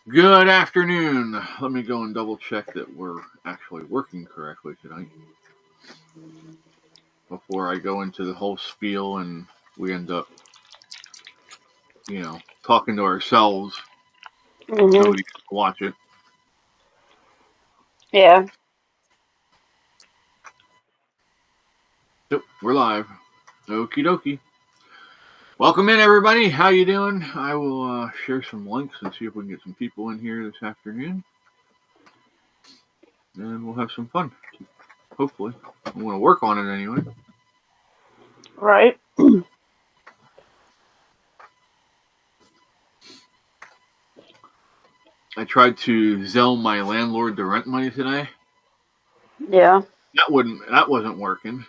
Good afternoon. Let me go and double check that we're actually working correctly tonight before I go into the whole spiel and we end up, talking to ourselves. Mhm. Nobody can watch it. Yeah. Yep, we're live. Okie dokie. Welcome in, everybody. How you doing? I will share some links and see if we can get some people in here this afternoon, and we'll have some fun. Hopefully, I'm going to work on it anyway. Right. I tried to Zelle my landlord the rent money today. Yeah. That wasn't working.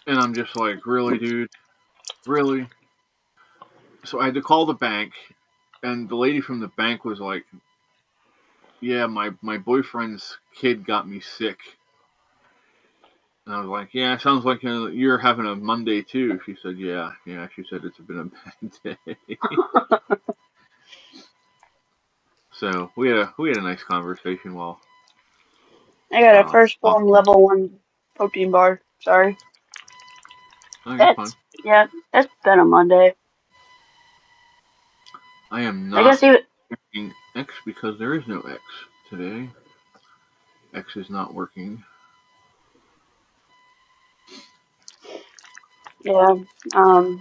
And I'm just like, really, dude? Really? So I had to call the bank, and the lady from the bank was like, yeah, my boyfriend's kid got me sick. And I was like, yeah, it sounds like you're having a Monday too. She said, yeah. She said it's been a bad day. So we had a nice conversation while I got a first form talking. level 1 protein bar. Sorry. Oh, you're fine. That's been a Monday. I am I not guess you. checking X because there is no X today. X is not working. Yeah. I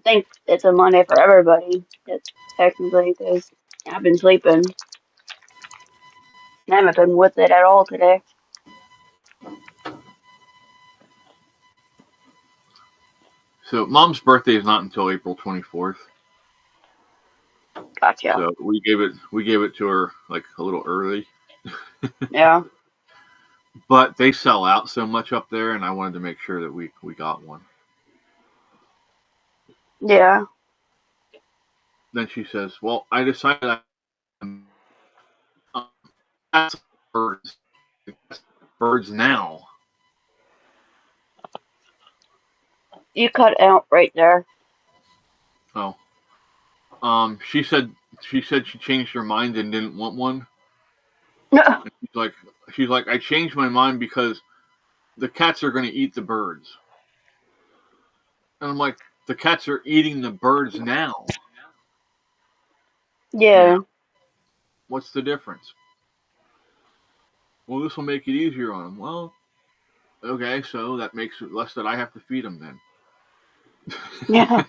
think it's a Monday for everybody. It's technically because I've been sleeping. I haven't been with it at all today. So mom's birthday is not until April 24th. Gotcha. So we gave it to her like a little early, Yeah. but they sell out so much up there, and I wanted to make sure that we got one. Yeah. Then she says, "Well, I decided I'm birds, birds now." You cut out right there. Oh, she said she changed her mind and didn't want one. And she's like, I changed my mind because the cats are going to eat the birds, and I'm like, the cats are eating the birds now. Yeah. What's the difference? Well, this will make it easier on them. Well, okay, so that makes it less that I have to feed them then. Yeah.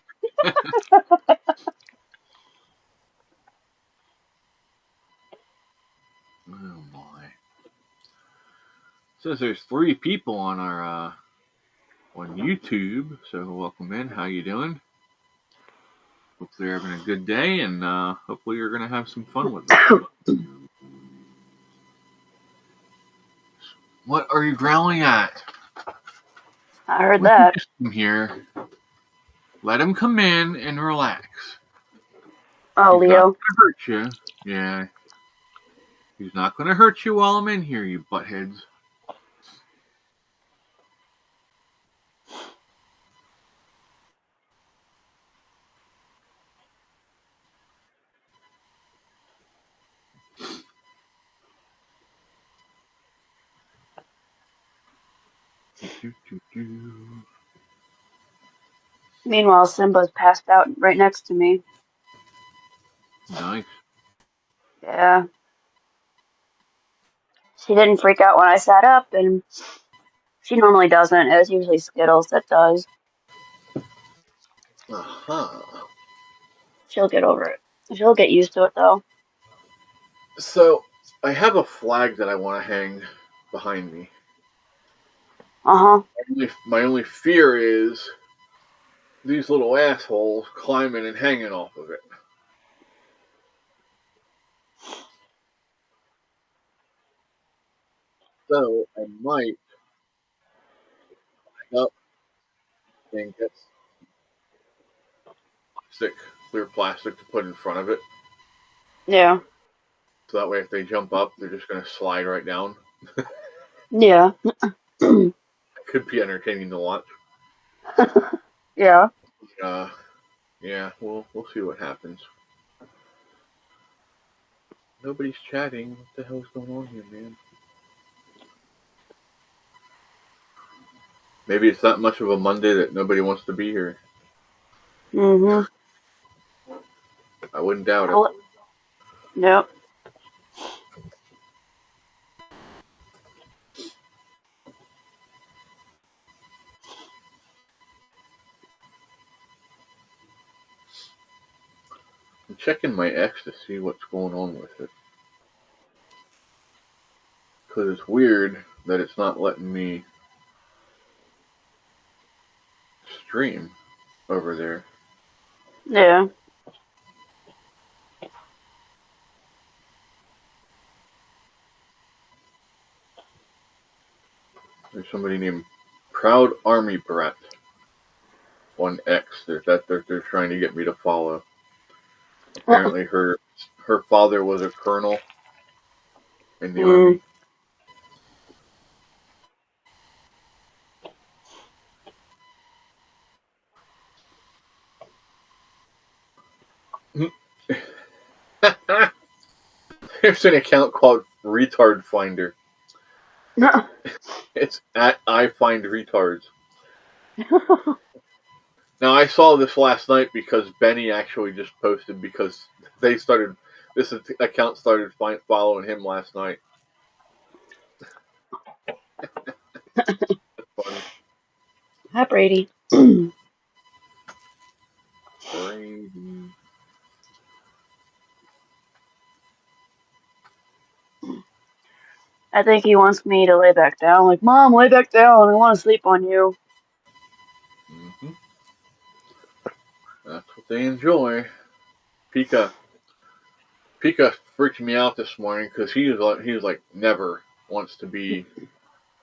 Oh my! Says there's 3 people on our on YouTube. So welcome in. How you doing? Hopefully you're having a good day, and hopefully you're gonna have some fun with us. What are you growling at? I heard We can that. just come here, let him come in and relax. Oh, He's not Leo. gonna hurt you. Yeah, he's not gonna hurt you while I'm in here, you buttheads. Do, do, do. Meanwhile, Simba's passed out right next to me. Nice. Yeah. She didn't freak out when I sat up, and she normally doesn't. It's usually Skittles that does. Uh-huh. She'll get over it. She'll get used to it, though. So I have a flag that I want to hang behind me. Uh-huh. My only fear is these little assholes climbing and hanging off of it. So I might hang up and get plastic, clear plastic to put in front of it. Yeah. So that way if they jump up, they're just going to slide right down. Yeah. It could be entertaining to watch. Yeah. Uh, yeah, we'll see what happens. Nobody's chatting. What the hell's going on here, man? Maybe it's that much of a Monday that nobody wants to be here. Mm-hmm. I wouldn't doubt it. Yep. I'm checking my X to see what's going on with it. Because it's weird that it's not letting me stream over there. Yeah. There's somebody named Proud Army Brat on X that they're trying to get me to follow. Apparently, her father was a colonel in the army. There's an account called Retard Finder. It's at I Find Retards. Now I saw this last night because Benny actually just posted because they started. This account started following him last night. That's funny. Hi, Brady. Brady. I think he wants me to lay back down. Like, Mom, lay back down. I want to sleep on you. Mm-hmm. That's what they enjoy. Pika freaked me out this morning because he was like never wants to be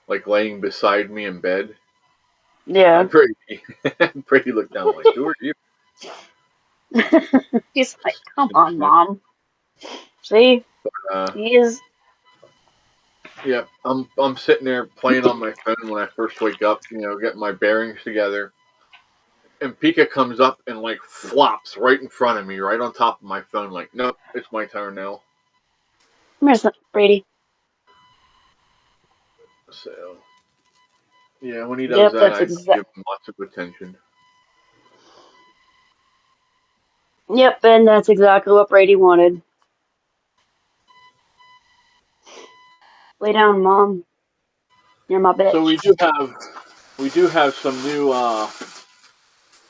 like laying beside me in bed. Yeah. Brady looked down like, who are you? He's like, come on, Mom. See? He is. Yeah, I'm sitting there playing on my phone when I first wake up, getting my bearings together. And Pika comes up and like flops right in front of me, right on top of my phone, like, nope, it's my turn now. Come here, Brady. So, yeah, when he does that, I give him lots of attention. Yep, and that's exactly what Brady wanted. Lay down, Mom. You're my bitch. So we do have some new,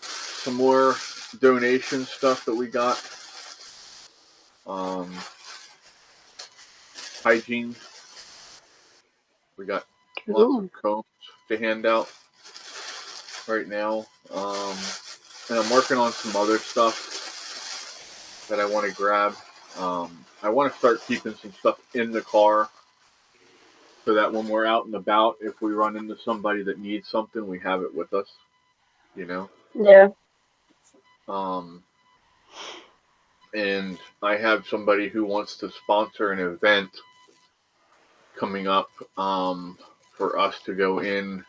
some more donation stuff that we got. Hygiene. We got lots of combs to hand out right now. And I'm working on some other stuff that I want to grab. I want to start keeping some stuff in the car so that when we're out and about, if we run into somebody that needs something, we have it with us, Yeah. And I have somebody who wants to sponsor an event coming up for us to go in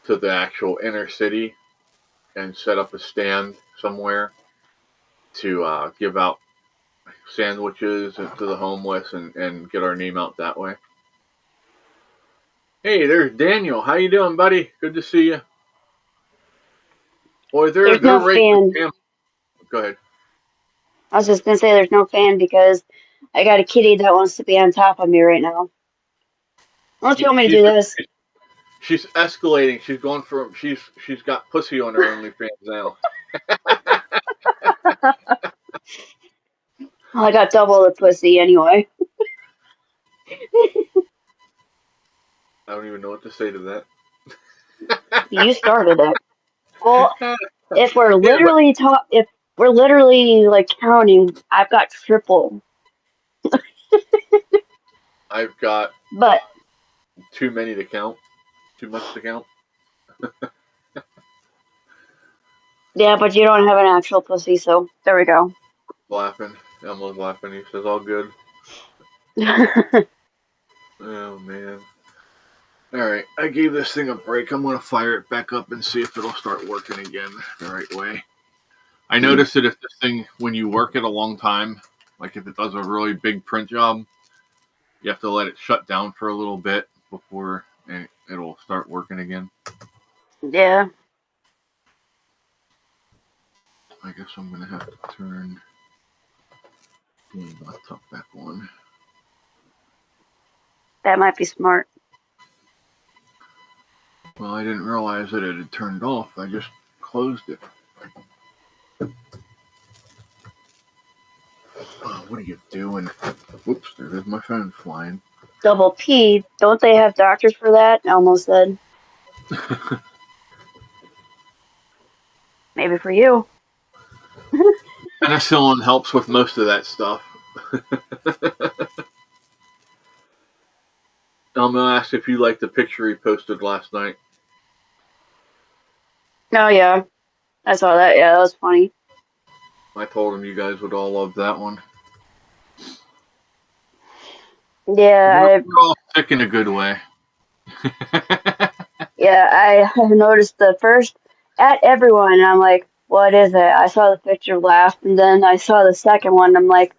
to the actual inner city and set up a stand somewhere to give out sandwiches to the homeless and get our name out that way. Hey, there's Daniel. How you doing, buddy? Good to see you. Boy, they're no right. Fan. Go ahead. I was just gonna say there's no fan because I got a kitty that wants to be on top of me right now. Why don't you want me to do this? She's escalating. She's going for. She's got pussy on her OnlyFans now. I got double the pussy anyway. I don't even know what to say to that. You started it. Well, if we're literally if we're literally like counting, I've got triple. I've got but too many to count. Too much to count. Yeah, but you don't have an actual pussy, so there we go. Laughing. Emma's laughing. He says, all good. Oh, man. Alright, I gave this thing a break. I'm going to fire it back up and see if it'll start working again the right way. I noticed that if this thing, when you work it a long time, Like if it does a really big print job, you have to let it shut down for a little bit before it'll start working again. Yeah. I guess I'm gonna have to turn the laptop back on. That might be smart. Well, I didn't realize that it had turned off. I just closed it. Oh, what are you doing? Whoops, there goes my phone flying. Double P, don't they have doctors for that? I almost said. Maybe for you. Penicillin helps with most of that stuff. I'm gonna ask if you liked the picture he posted last night. Oh, yeah. I saw that. Yeah, that was funny. I told him you guys would all love that one. Yeah, We're all sick in a good way. yeah, I have noticed the first at everyone, and I'm like, what is it? I saw the picture, laughed, and then I saw the second one, and I'm like,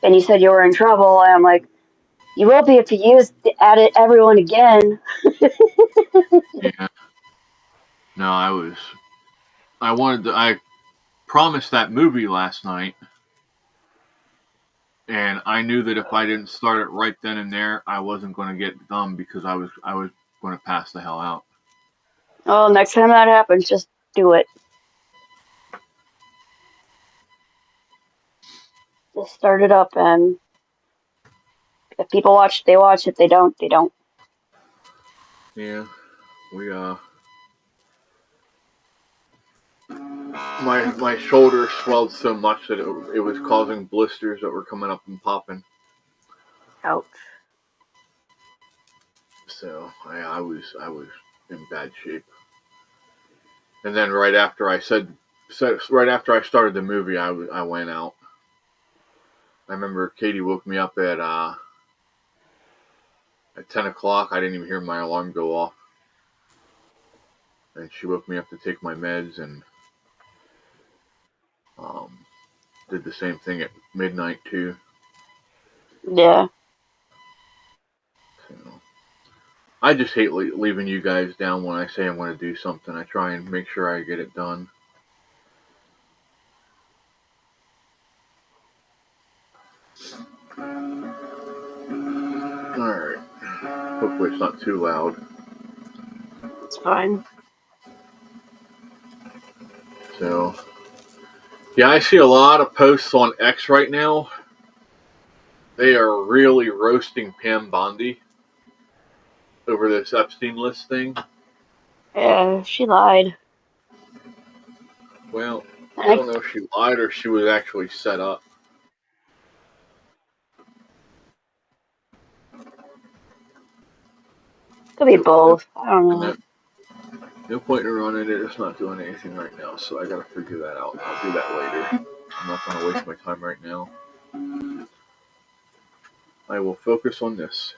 and you said you were in trouble, and I'm like, you will be if you use at it everyone again. Yeah. No, I promised that movie last night, and I knew that if I didn't start it right then and there, I wasn't going to get done because I was going to pass the hell out. Well, next time that happens, just do it. Just start it up, and if people watch, they watch. If they don't, they don't. Yeah, we my shoulder swelled so much that it was causing blisters that were coming up and popping. Ouch. So I was in bad shape. And then right after I started the movie, I went out. I remember Katie woke me up at 10 o'clock. I didn't even hear my alarm go off, and she woke me up to take my meds and um, did the same thing at midnight too. Yeah. So I just hate leaving you guys down when I say I'm going to do something. I try and make sure I get it done. All right. Hopefully it's not too loud. It's fine. So yeah, I see a lot of posts on X right now. They are really roasting Pam Bondi over this Epstein list thing. Yeah, she lied. Well, I I don't know if she lied or she was actually set up. could be Nope. both. I don't And know. no point in running it. It's not doing anything right now, so I gotta figure that out. I'll do that later. I'm not gonna waste my time right now. I will focus on this.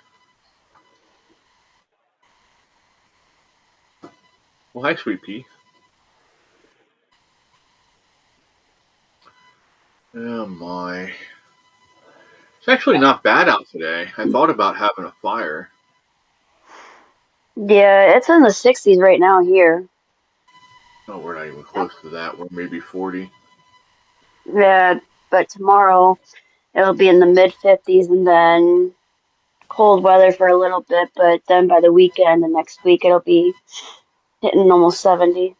Well, hi, Sweet Pea. Oh my. It's actually not bad out today. I thought about having a fire. Yeah, it's in the 60s right now here. Oh, we're not even close to that. We're maybe 40. Yeah, but tomorrow it'll be in the mid 50s and then cold weather for a little bit, but then by the weekend, the next week, it'll be hitting almost 70.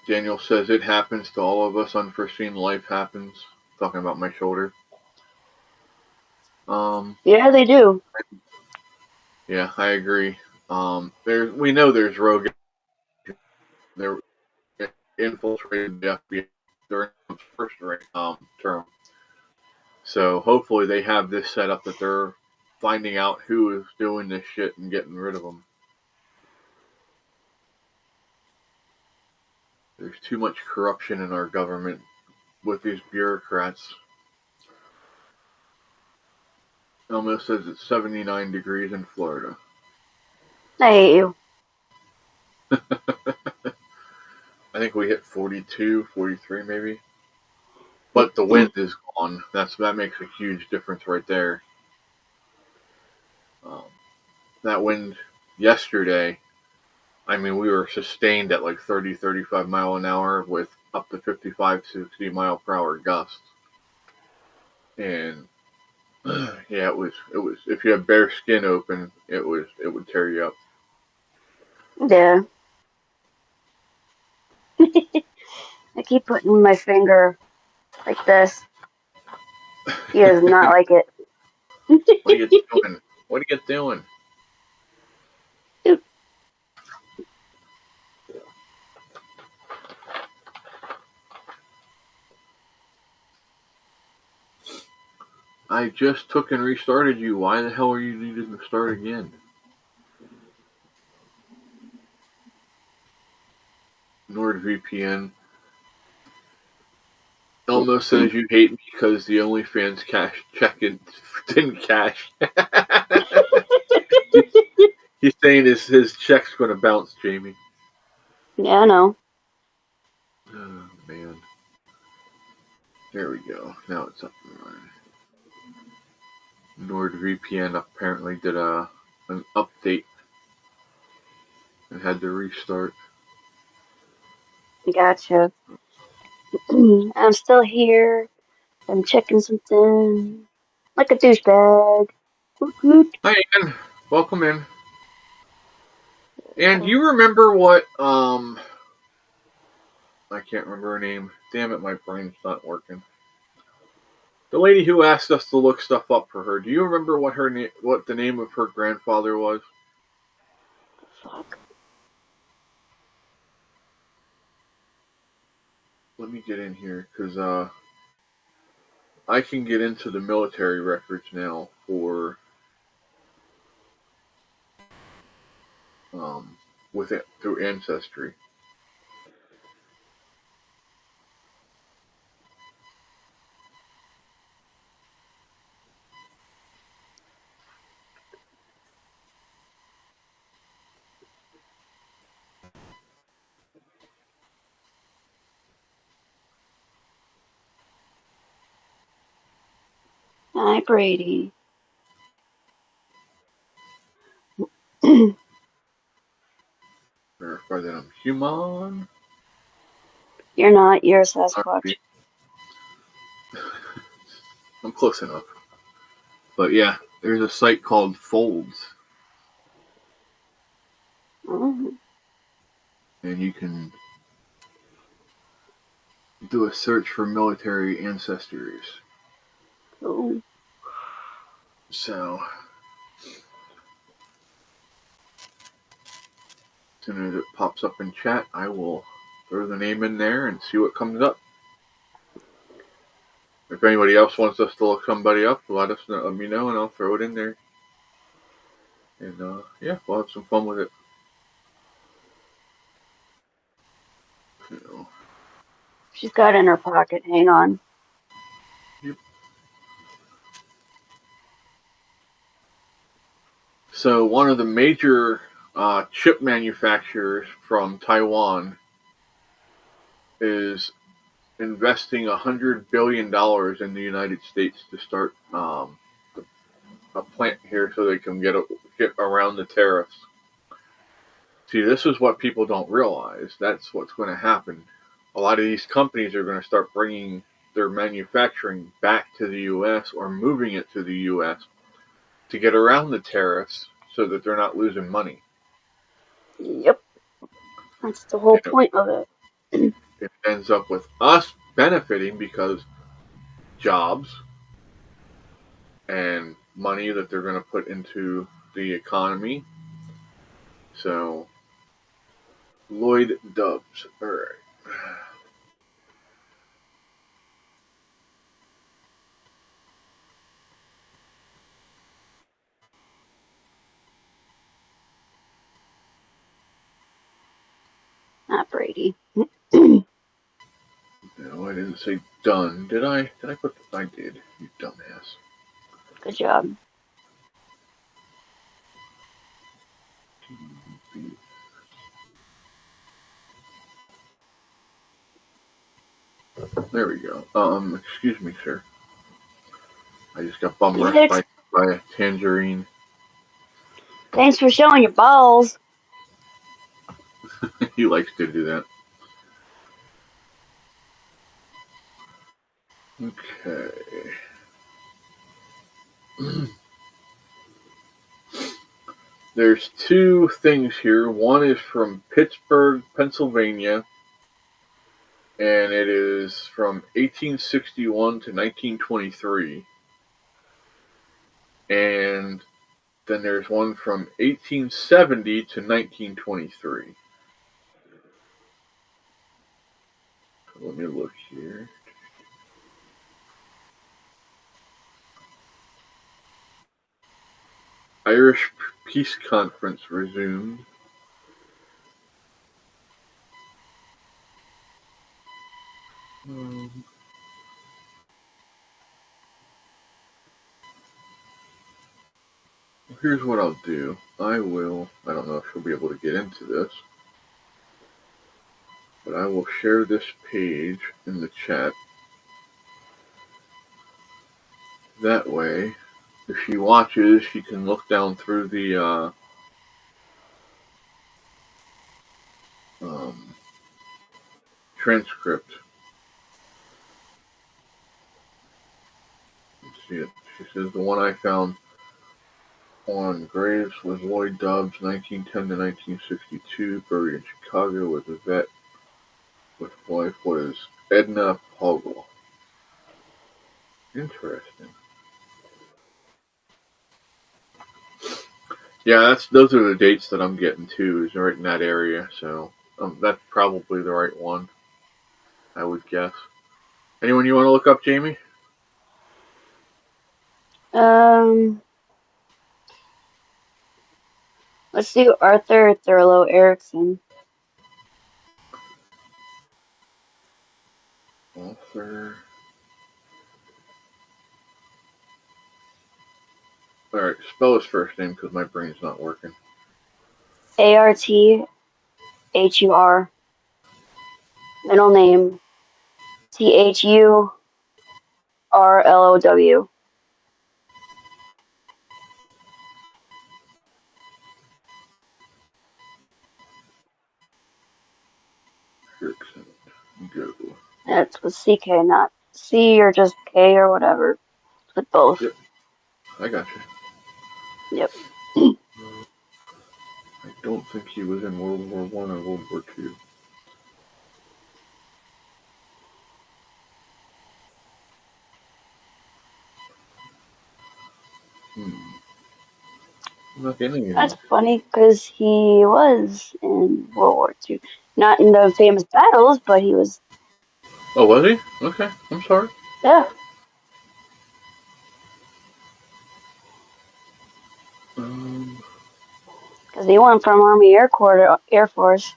Daniel says it happens to all of us. Unforeseen life happens. Talking about my shoulder. Um, Yeah, they do. yeah, I agree. We know there's rogue. They're infiltrated the FBI during the first term. So hopefully they have this set up that they're finding out who is doing this shit and getting rid of them. There's too much corruption in our government with these bureaucrats. Elmo says it's 79 degrees in Florida. I hate you. I think we hit 42, 43 maybe. But the wind is gone. That makes a huge difference right there. Um, that wind yesterday, I mean, we were sustained at like 30, 35 mile an hour with up to 55, 60 mile per hour gusts. And yeah, it was, if you had bare skin open, it would tear you up. Yeah. I keep putting my finger like this. He does not like it. What are you doing? What are you doing? I just took and restarted you. Why the hell are you needing to start again? NordVPN. Elmo says you hate me because the OnlyFans cash check-in didn't cash. He's saying his check's going to bounce, Jamie. Yeah, I know. Oh, man. There we go. Now it's up and running. NordVPN apparently did an update and had to restart. Gotcha. I'm still here. I'm checking something. Like a douchebag. Woot woot. Hi, Ann. Welcome in. And you remember what, I can't remember her name. Damn it, my brain's not working. The lady who asked us to look stuff up for her. Do you remember what what the name of her grandfather was? Fuck. Let me get in here, because I can get into the military records now for with it through Ancestry. Hi, Brady. Verify that I'm human. You're not. You're a Sasquatch. I'm close enough. But yeah, there's a site called Folds, Oh, and you can do a search for military ancestries. cool. So, as soon as it pops up in chat, I will throw the name in there and see what comes up. If anybody else wants us to look somebody up, let us know, let me know, and I'll throw it in there. And yeah, we'll have some fun with it. So, She's got it in her pocket. Hang on. yep. So one of the major chip manufacturers from Taiwan is investing $100 billion in the United States to start a plant here so they can get around the tariffs. See, this is what people don't realize. That's what's going to happen. A lot of these companies are going to start bringing their manufacturing back to the U.S. or moving it to the U.S. to get around the tariffs so that they're not losing money. Yep. That's the whole And point of it. it ends up with us benefiting because jobs and money that they're going to put into the economy. So, Lloyd Dubs. All right. Not Brady. No, I didn't say done. Did I? Did I put? I did. You dumbass. Good job. There we go. Excuse me, sir. I just got bum rushed Yes. by a tangerine. Thanks for showing your balls. He likes to do that. Okay. There's two things here. One is from Pittsburgh, Pennsylvania, and it is from 1861 to 1923. And then there's one from 1870 to 1923. So let me look here. Irish Peace Conference resumed. Here's what I'll do. I don't know if she'll be able to get into this, but I will share this page in the chat. That way, if she watches, she can look down through the transcript. Let's see it. She says the one I found on graves was Lloyd Dobbs, 1910 to 1962, buried in Chicago with a vet. With wife was Edna Poggle. Interesting. Yeah, those are the dates that I'm getting to, is right in that area. So that's probably the right one, I would guess. Anyone you want to look up, Jamie? Let's do Arthur Thurlow Erickson. Author. All right, spell his first name because my brain's not working. Arthur. Middle name Thurlow. Erickson. Go. That's with CK, not C or just K or whatever. With both. Yep, I got you. Yep. I don't think he was in World War I or World War II. I'm not getting anything. That's funny because he was in World War II. Not in the famous battles, but he was. Oh, was he? Okay, I'm sorry. Yeah. Because he went from Army Air Corps to Air Force.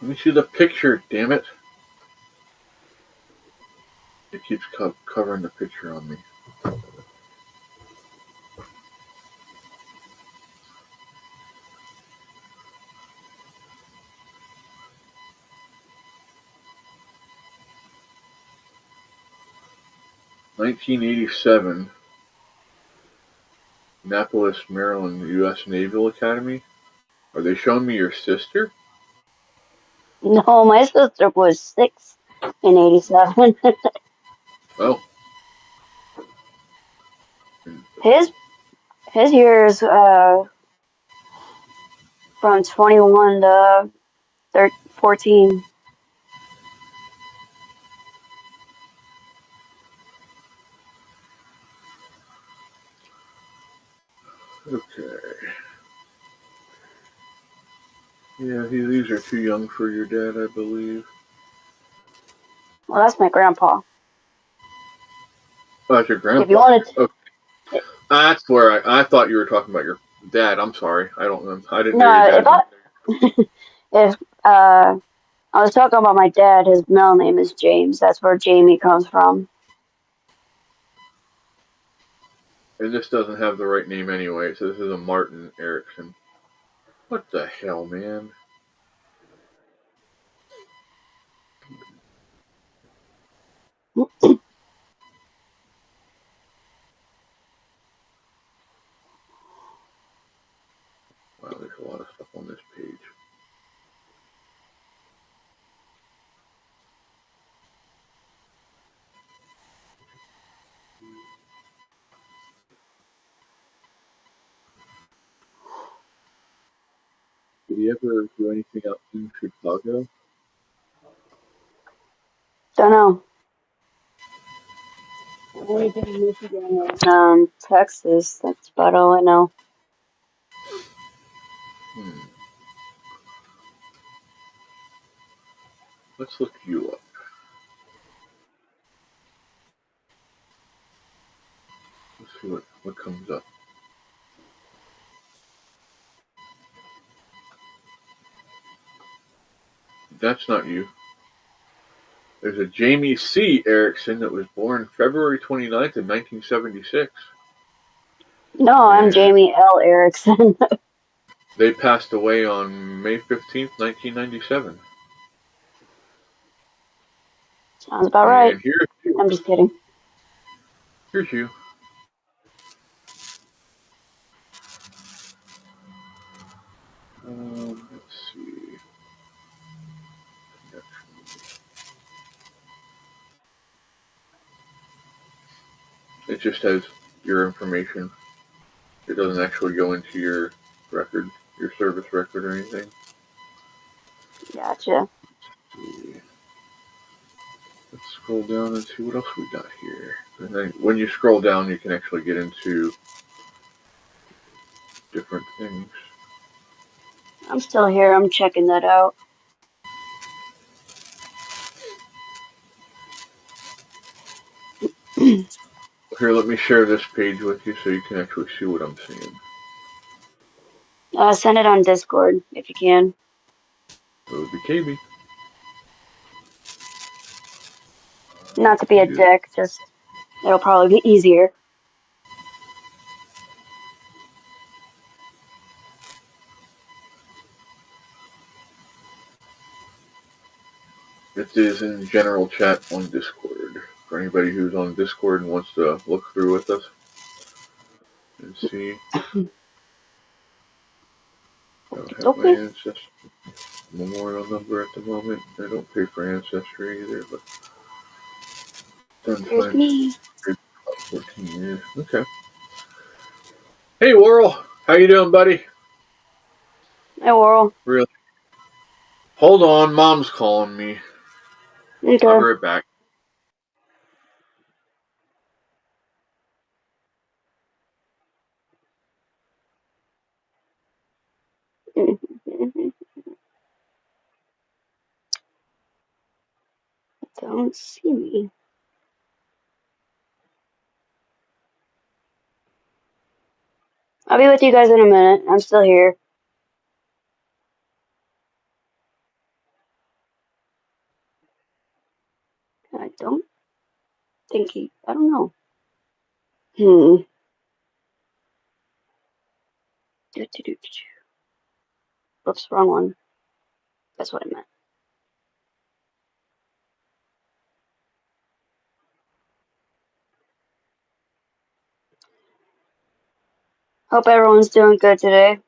Let me see the picture, damn it. It keeps covering the picture on me. (1987), Annapolis, Maryland, U.S. Naval Academy. Are they showing me your sister? No, my sister was 6 in 87. Oh. His years from 21 to 14. Okay. Yeah, these are too young for your dad, I believe. Well, that's my grandpa. Oh, that's your grandpa. If you wanted to, okay. That's where I thought you were talking about your dad. I'm sorry. I don't know. I didn't know no, your dad. if I was talking about my dad, his middle name is James. That's where Jamie comes from. And this doesn't have the right name anyway, so this is a Martin Erickson. What the hell, man? Wow, there's a lot of stuff on this page. Did he ever do anything out in Chicago? Don't know. Only did Michigan and Texas. That's about all I know. Let's look you up. Let's see what comes up. That's not you. There's a Jamie C. Erickson that was born February 29th of 1976. No, I'm And Jamie L. Erickson. they passed away on May 15th, 1997. Sounds about right. And here's you. I'm just kidding. Here's you. Let's see. It just has your information. It doesn't actually go into your record, your service record or anything. Gotcha. Let's scroll down and see what else we got here. And then when you scroll down, you can actually get into different things. I'm still here. I'm checking that out. Here, let me share this page with you so you can actually see what I'm seeing. Send it on Discord if you can. It would be KB. Not to be a dick, just it'll probably be easier. It is in general chat on Discord. For anybody who's on Discord and wants to look through with us and see. I don't have my ancestry memorial number at the moment. I don't pay for Ancestry either, but done Here's me. 14 years. Okay. Hey, Worrell. How you doing, buddy? Hey, Worrell. Really? Hold on. Mom's calling me. Okay. I'll be right back. Don't see me. I'll be with you guys in a minute. I'm still here. I don't think he. I don't know. Oops, wrong one. That's what I meant. Hope everyone's doing good today.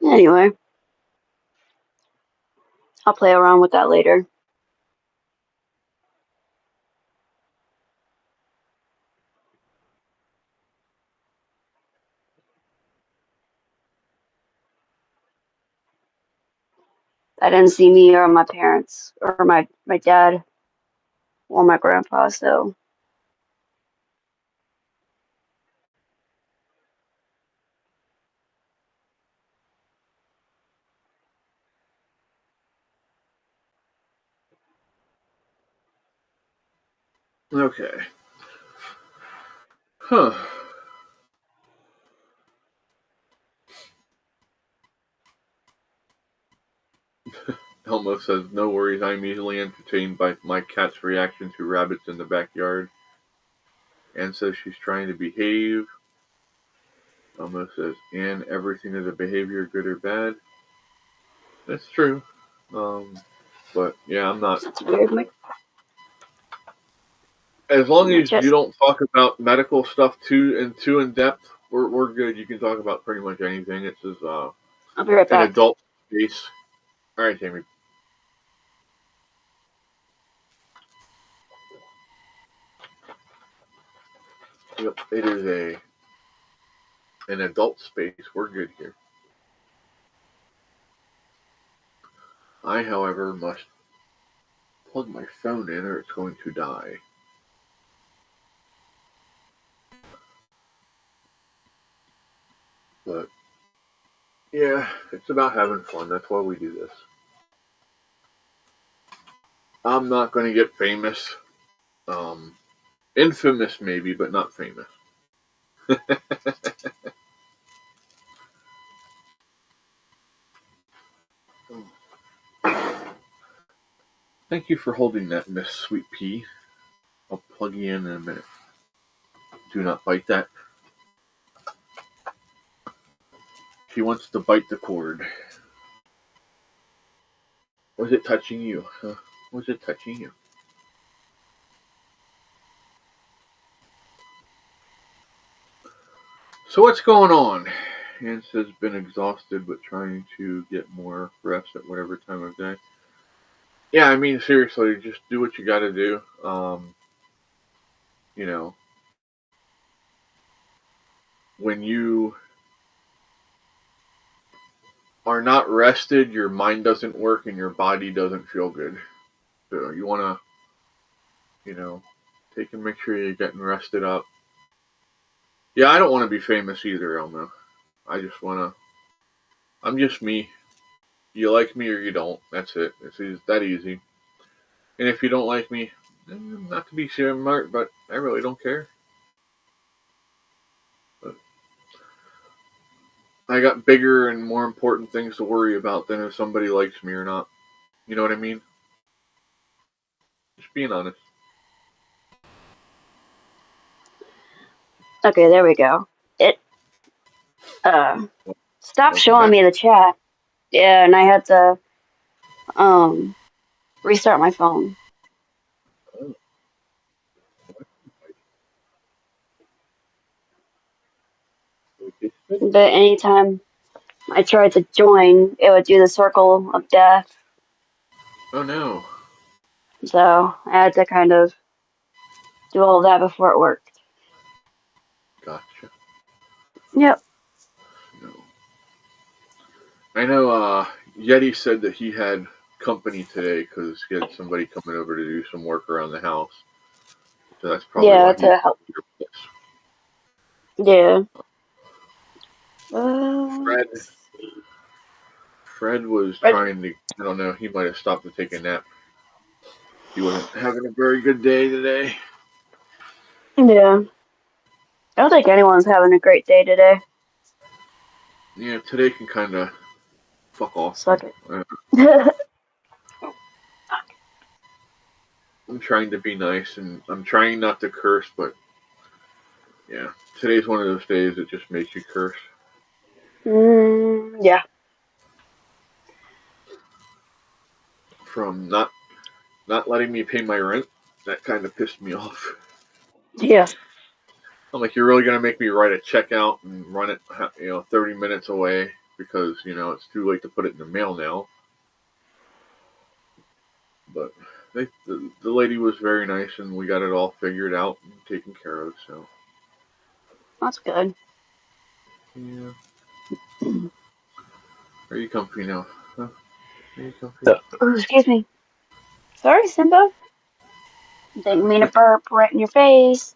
Anyway, I'll play around with that later. I didn't see me or my parents or my dad or my grandpa, so Okay. Huh. Elmo says, no worries, I'm easily entertained by my cat's reaction to rabbits in the backyard. Anne says she's trying to behave. Elmo says, Anne, everything is a behavior, good or bad. That's true. But yeah, I'm not. that's weird. As long My as you chest. don't talk about medical stuff too in depth, we're good. You can talk about pretty much anything. It's just I'll be right an back. adult space. All right, Jamie. Yep, it is an adult space. We're good here. I, however, must plug my phone in or it's going to die. But yeah, it's about having fun. That's why we do this. I'm not going to get famous. Um, Infamous maybe, but not famous. Thank you for holding that, Miss Sweet Pea. I'll plug you in a minute. Do not bite that. She wants to bite the cord. Was it touching you? Huh? Was it touching you? So what's going on? Anne says been exhausted but trying to get more rest at whatever time of day. Yeah, I mean seriously, just do what you gotta do. You know, when you are not rested, your mind doesn't work and your body doesn't feel good. So you wanna, you know, take and make sure you're getting rested up. Yeah, I don't want to be famous either, Elmo. I just wanna. I'm just me. You like me or you don't. That's it. It's that easy. And if you don't like me, not to be smart, but I really don't care. But I got bigger and more important things to worry about than if somebody likes me or not. You know what I mean? Just being honest. Okay, there we go. It uh stopped Welcome showing back. me the chat. Yeah, and I had to um restart my phone. Oh, okay. But anytime I tried to join, it would do the circle of death. Oh no. So I had to kind of do all that before it worked. Gotcha. Yep. No. I know Yeti said that he had company today because he had somebody coming over to do some work around the house. So that's probably Yeah, why he's to help. your place. Yeah. Fred Let's see. Fred was But trying to I don't know, he might have stopped to take a nap. He wasn't having a very good day today. yeah, I don't think anyone's having a great day today. Yeah, today can kinda fuck off. Suck it. Uh, I'm trying to be nice and I'm trying not to curse, but yeah, today's one of those days that just makes you curse. Yeah. From not letting me pay my rent, that kind of pissed me off. Yeah. I'm like, you're really gonna make me write a check out and run it, 30 minutes away because it's too late to put it in the mail now. But the lady was very nice and we got it all figured out and taken care of. So That's good. yeah, are you comfy now? Huh? Oh, excuse me. Sorry, Simba. Didn't mean to burp right in your face.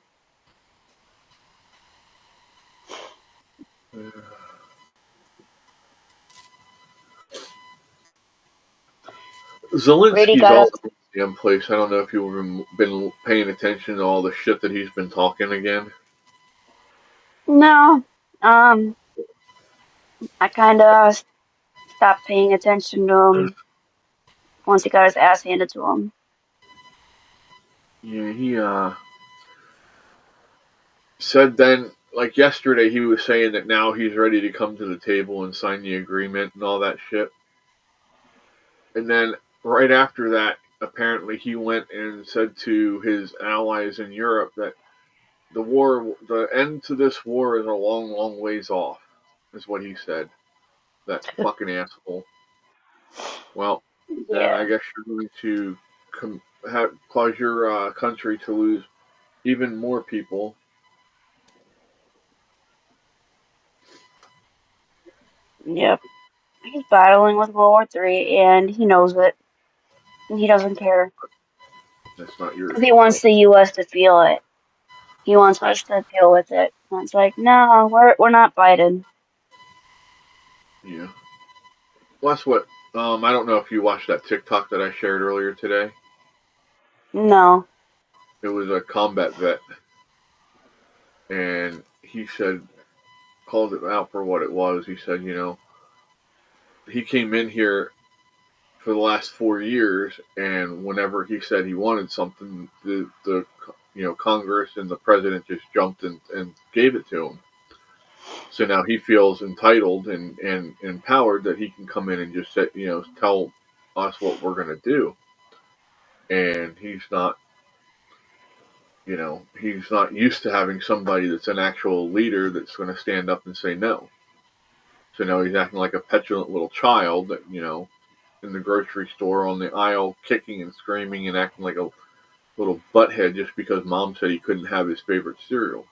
Brady Zelensky's got all us. over the damn place. I don't know if you've been paying attention to all the shit that he's been talking again. No. I kind of stopped paying attention to him once he got his ass handed to him. Yeah, he said then, like yesterday, he was saying that now he's ready to come to the table and sign the agreement and all that shit. And then right after that, apparently he went and said to his allies in Europe that the end to this war is a long, long ways off, is what he said. That fucking asshole. Well, then I Yeah. guess you're going to cause your country to lose even more people. Yep. He's battling with World War III, and he knows it. And he doesn't care. That's not your Because he wants fault. the U.S. to feel it. He wants us to deal with it. And it's like, no, we're not Biden. Yeah. Well, that's what. I don't know if you watched that TikTok that I shared earlier today. No. It was a combat vet, and he said, called it out for what it was. He said, he came in here for the last 4 years, and whenever he said he wanted something, the Congress and the president just jumped and gave it to him. So now he feels entitled and empowered that he can come in and just say, tell us what we're going to do. And he's not used to having somebody that's an actual leader that's going to stand up and say no. So now he's acting like a petulant little child that, in the grocery store on the aisle, kicking and screaming and acting like a little butthead just because mom said he couldn't have his favorite cereal.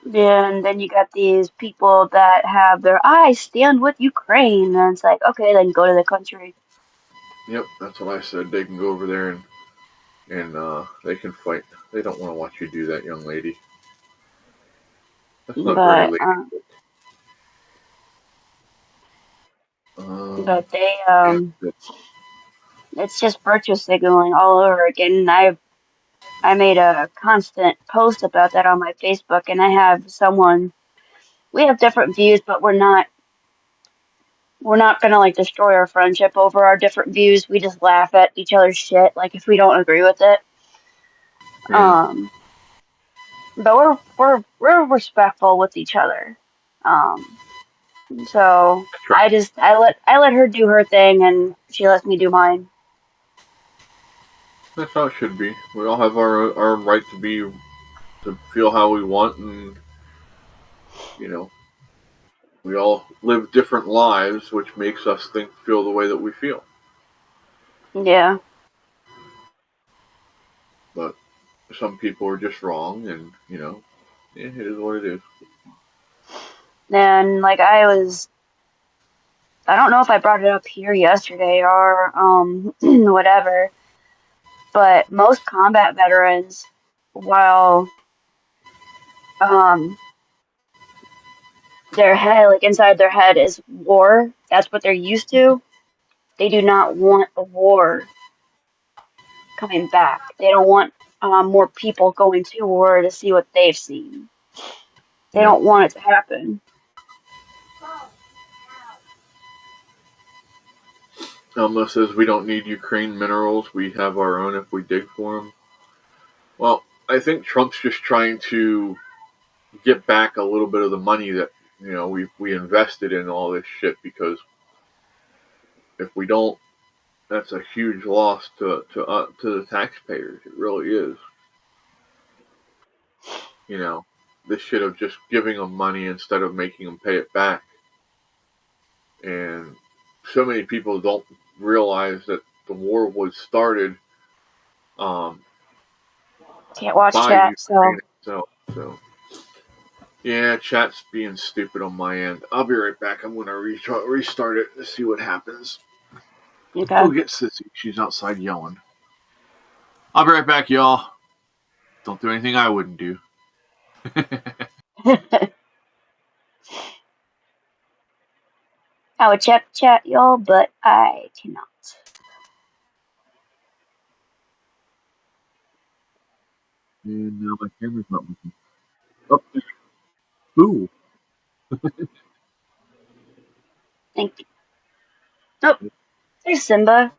Yeah, and then you got these people that have their I stand with Ukraine. And it's like, okay, then go to the country. Yep, that's what I said. They can go over there and they can fight. They don't want to watch you do that, young lady. That's not very But, lady. um, Um, but they, yeah, it's just virtue signaling all over again. And I made a constant post about that on my Facebook, and I have someone. We have different views, but we're not gonna like destroy our friendship over our different views. We just laugh at each other's shit, like if we don't agree with it. yeah. Um, but we're respectful with each other. Um, so I let her do her thing, and she lets me do mine. That's how it should be. We all have our right to feel how we want, and you know, we all live different lives, which makes us feel the way that we feel. Yeah. But some people are just wrong, and it is what it is. And like I don't know if I brought it up here yesterday or whatever, but most combat veterans, while um their head, like inside their head is war, that's what they're used to. They do not want a war coming back. They don't want more people going to war to see what they've seen. They Yep. don't want it to happen. Elma says we don't need Ukraine minerals. We have our own if we dig for them. Well, I think Trump's just trying to get back a little bit of the money that we invested in all this shit, because if we don't, that's a huge loss to the taxpayers. It really is. This shit of just giving them money instead of making them pay it back. And so many people don't realize that the war was started um, Can't watch by chat, Ukraine so itself. So yeah, chat's being stupid on my end. I'll be right back. I'm gonna restart it to see what happens. Okay. Go get Sissy. She's outside yelling. I'll be right back, y'all. Don't do anything I wouldn't do. I would chat y'all, but I cannot. And now my camera's not working. Oh, ooh. Thank you. Oh, there's Simba.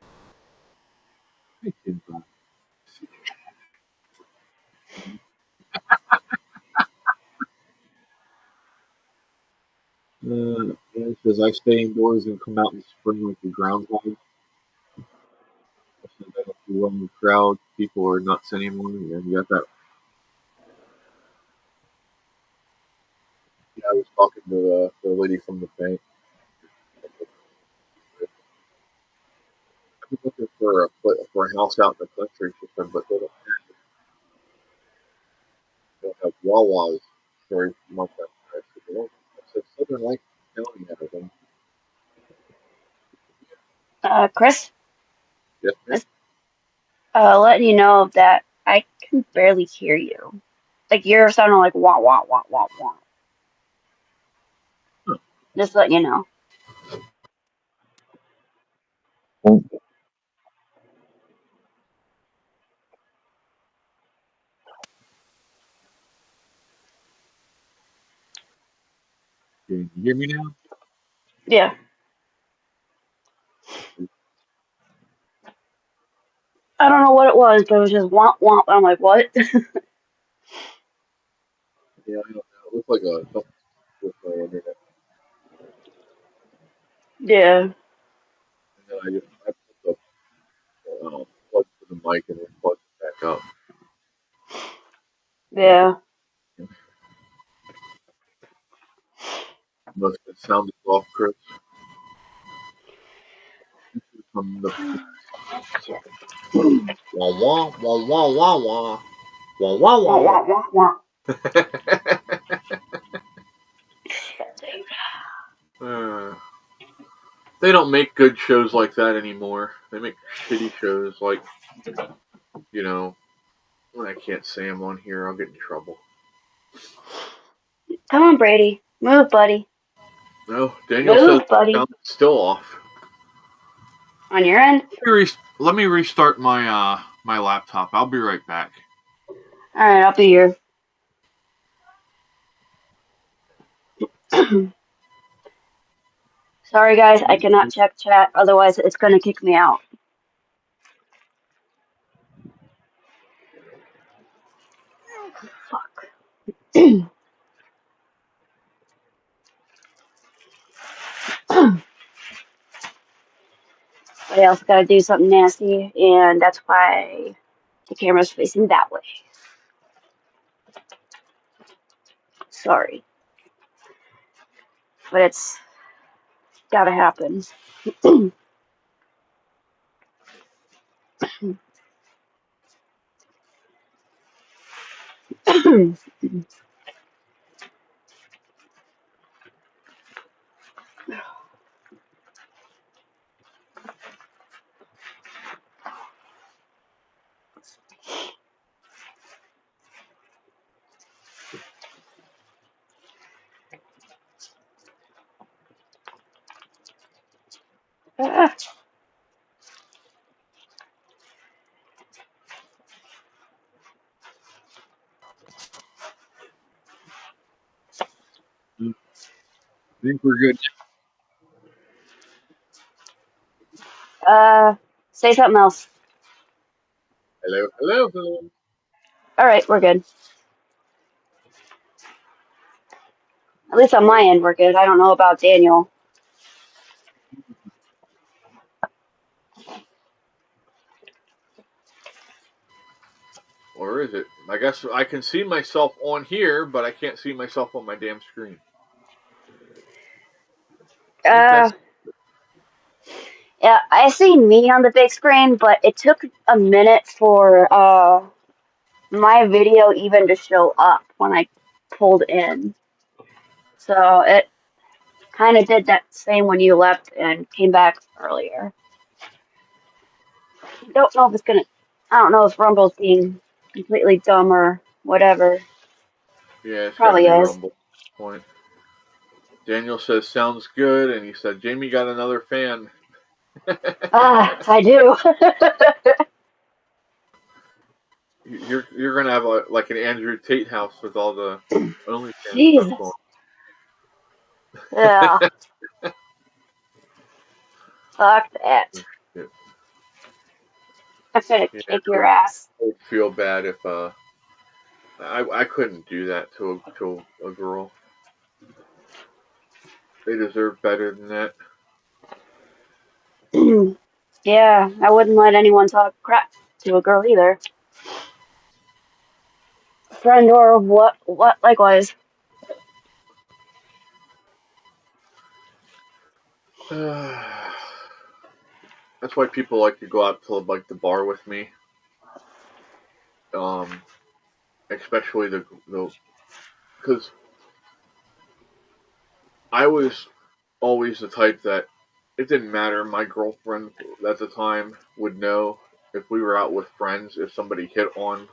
Hey, Simba. Yeah, it says I stay indoors and come out in spring like the groundhog. So that if you run the crowd, people are nuts anymore. Yeah, you got that. Yeah, I was talking to the lady from the bank. I'm looking for a house out in the country for them, but they don't have Wawa's very much out there. I said, well, I said, Southern Lake County has them. Chris, Yes, ma'am. just letting you know that I can barely hear you. Like you're sounding like wah wah wah wah wah. Huh. Just letting you know. Can you hear me now? Yeah. I don't know what it was, but it was just womp womp. I'm like, what? Yeah, I don't know. It looks like a something with my internet. Yeah. And then I put the plug for the mic and then plug it back up. Yeah. Must have sounded off, Chris. From the wah wah wah wah wah wah wah wah Wah wah wah wah wah. wah. They don't make good shows like that anymore. They make shitty shows like, you know, I can't say them on here. I'll get in trouble. Come on, Brady. Move, buddy. No, Daniel says Move, buddy. sound is still off. On your end? Let me restart my laptop. I'll be right back. Alright, I'll be here. Sorry, guys. I cannot check chat. Otherwise, it's going to kick me out. Fuck. But I also got to do something nasty, and that's why the camera's facing that way. Sorry. But it's got to happen. Ah, I think we're good. say something else. Hello, hello, hello. Alright, we're good. At least on my end, we're good. I don't know about Daniel. Or is it? I guess I can see myself on here, but I can't see myself on my damn screen. Ain't Uh, that yeah, I see me on the big screen, but it took a minute for my video even to show up when I pulled in. So it kind of did that same when you left and came back earlier. don't know if it's gonna. I don't know if Rumble's being completely dumb or whatever. Yeah, it's got to Probably be is. Rumble. Point. Daniel says sounds good, and he said Jamie got another fan. Ah, I do. You're gonna have like an Andrew Tate house with all the OnlyFans stuff Jesus. going. Yeah. Fuck that. Yeah, I'm gonna yeah, kick your ass. I would feel bad if I couldn't do that to a girl. They deserve better than that. Yeah, I wouldn't let anyone talk crap to a girl either. Friend or what likewise. That's why people like to go out to like the bar with me. Um, especially the because I was always the type that it didn't matter. My girlfriend at the time would know if we were out with friends, if somebody hit on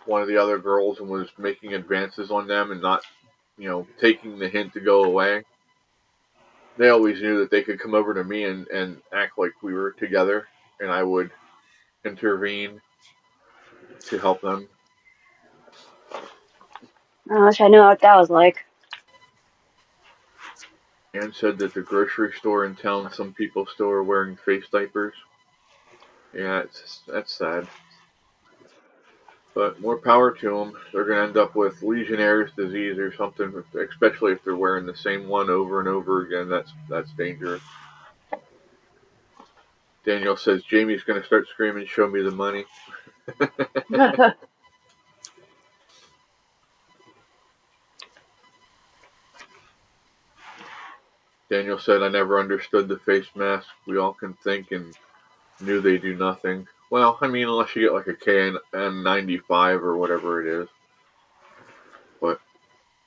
one of the other girls and was making advances on them and not, taking the hint to go away. They always knew that they could come over to me and act like we were together, and I would intervene to help them. I wish I knew what that was like. Anne said that the grocery store in town, some people still are wearing face diapers. Yeah, that's sad. But more power to them. They're going to end up with Legionnaire's disease or something, especially if they're wearing the same one over and over again. That's dangerous. Daniel says Jamie's going to start screaming, "Show me the money." Daniel said, "I never understood the face mask. We all can think and knew they do nothing." Well, I mean, unless you get like a KN95 or whatever it is. But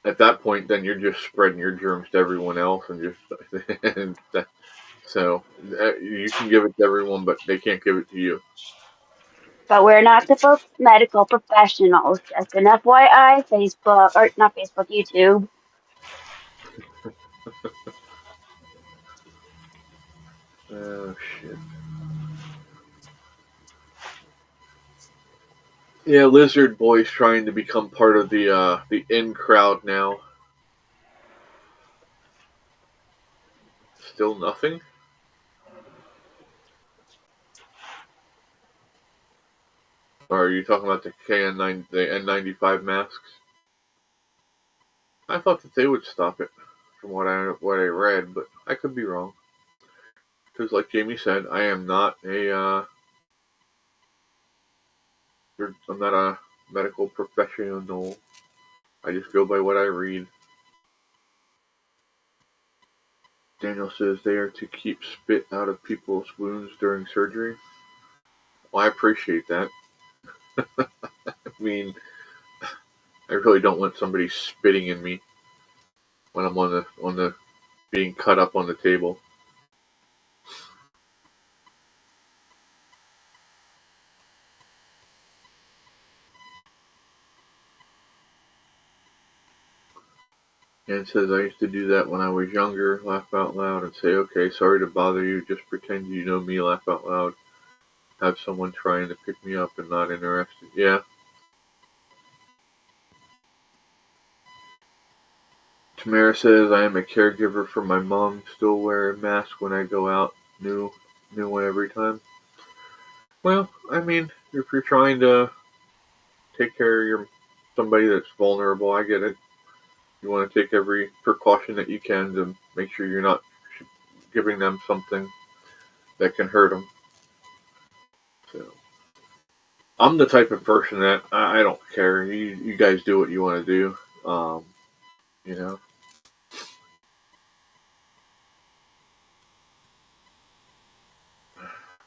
at that point, then you're just spreading your germs to everyone else, and just and so you can give it to everyone, but they can't give it to you. But we're not the medical professionals. Just an FYI, Facebook, or not Facebook, YouTube. Oh shit. Yeah, Lizard Boy's trying to become part of the in crowd now. Still nothing. Or are you talking about the N95 masks? I thought that they would stop it, from what I read, but I could be wrong. Because, like Jamie said, I am not I'm not a medical professional. I just go by what I read. Daniel says they are to keep spit out of people's wounds during surgery. Well, I appreciate that. I mean, I really don't want somebody spitting in me when I'm on the being cut up on the table. And says I used to do that when I was younger, laugh out loud and say, "Okay, sorry to bother you, just pretend you know me, laugh out loud." Have someone trying to pick me up and not interested. Yeah. Tamara says I am a caregiver for my mom, still wear a mask when I go out, new one every time. Well, I mean, if you're trying to take care of somebody that's vulnerable, I get it. You want to take every precaution that you can to make sure you're not giving them something that can hurt them. So I'm the type of person that I don't care. You guys do what you want to do. You know.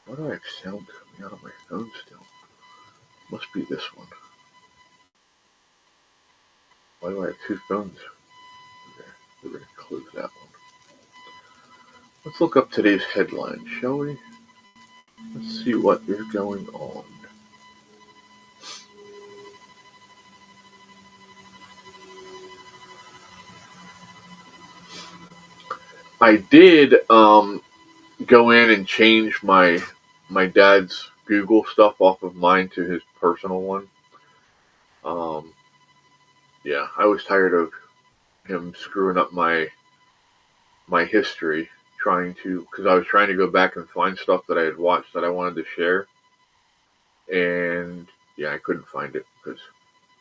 Why do I have sound coming out of my phone still? Must be this one. Why do I have two phones? Okay, we're going to close that one. Let's look up today's headline, shall we? Let's see what is going on. I did go in and change my dad's Google stuff off of mine to his personal one. Um, yeah, I was tired of him screwing up my history, trying to because I was trying to go back and find stuff that I had watched that I wanted to share, and yeah, I couldn't find it because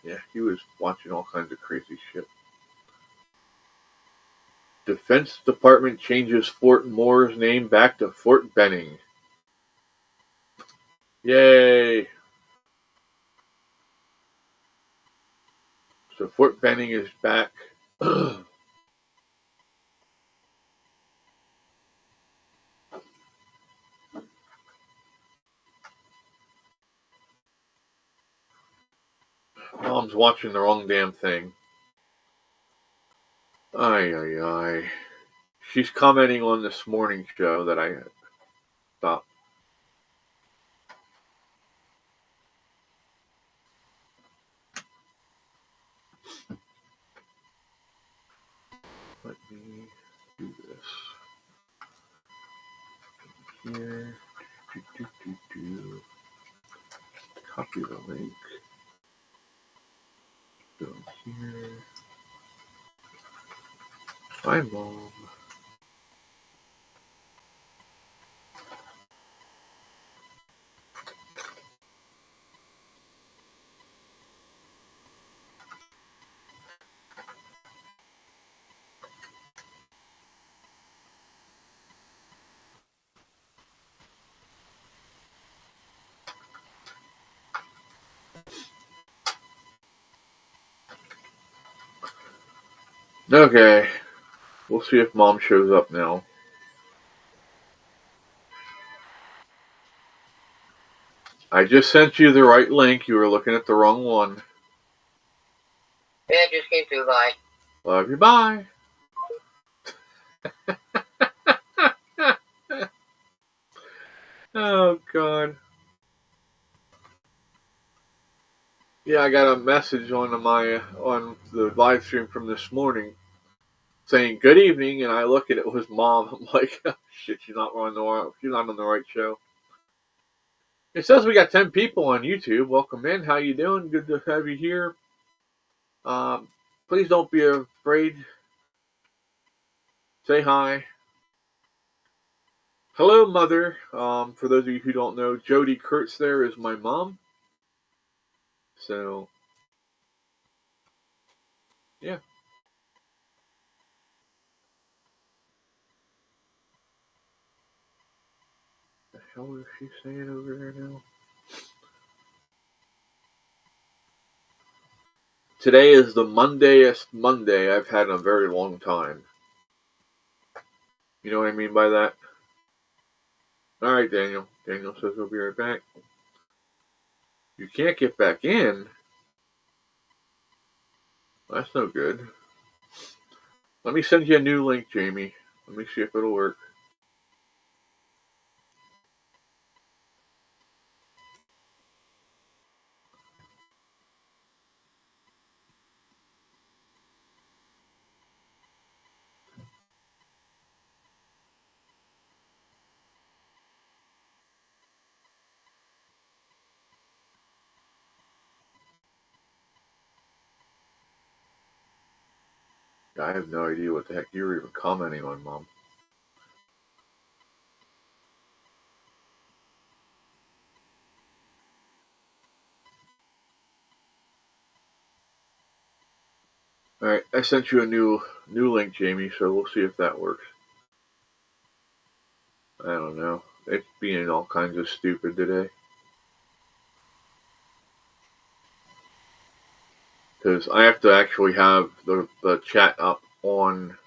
yeah, he was watching all kinds of crazy shit. Defense Department changes Fort Moore's name back to Fort Benning. Yay! So Fort Benning is back. Mom's watching the wrong damn thing. Ay, ay, ay. She's commenting on this morning show that I stopped. Let me do this. Here. Do. Copy the link. Go here. Hi, Mom. Okay. We'll see if Mom shows up now. I just sent you the right link. You were looking at the wrong one. Yeah, it just came through. Bye. Love you. Bye. Oh, God. Yeah, I got a message on the live stream from this morning saying good evening, and I look at it was Mom. I'm like, oh, shit, she's not on the right show. It says we got 10 people on YouTube. Welcome in. How you doing? Good to have you here. Please don't be afraid. Say hi. Hello, Mother. For those of you who don't know, Jody Kurtz there is my mom. So, yeah. The hell is she saying over there now? Today is the Mondayest Monday I've had in a very long time. You know what I mean by that? Alright, Daniel. Daniel says he'll be right back. You can't get back in? That's no good. Let me send you a new link, Jamie. Let me see if it'll work. I have no idea what the heck you were even commenting on, Mom. Alright, I sent you a new link, Jamie, so we'll see if that works. I don't know. It's being all kinds of stupid today. Because I have to actually have the chat up on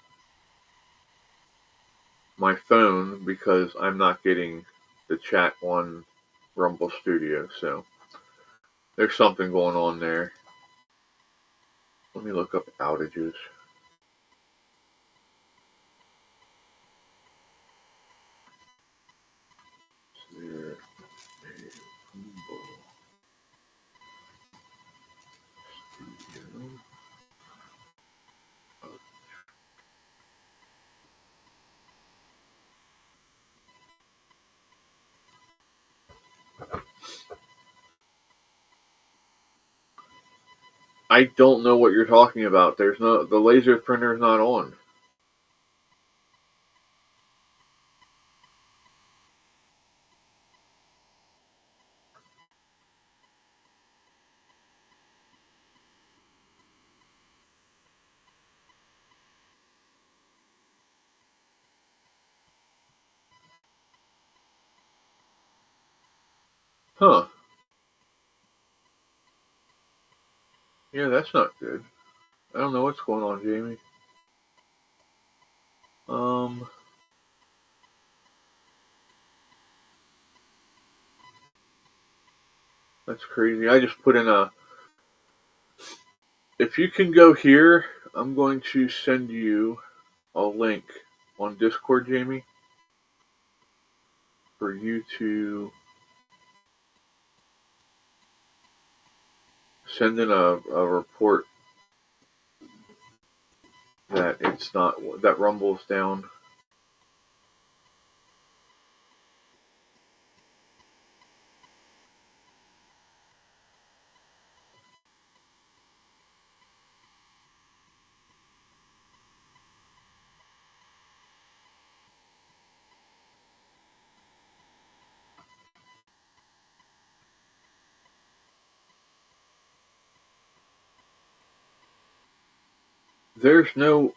my phone because I'm not getting the chat on Rumble Studio. So there's something going on there. Let me look up outages. There. I don't know what you're talking about. The laser printer is not on. Huh. Yeah, that's not good. I don't know what's going on, Jamie. That's crazy. I just put in a... If you can go here, I'm going to send you a link on Discord, Jamie, for you to send in a report that it's not, that Rumble's down.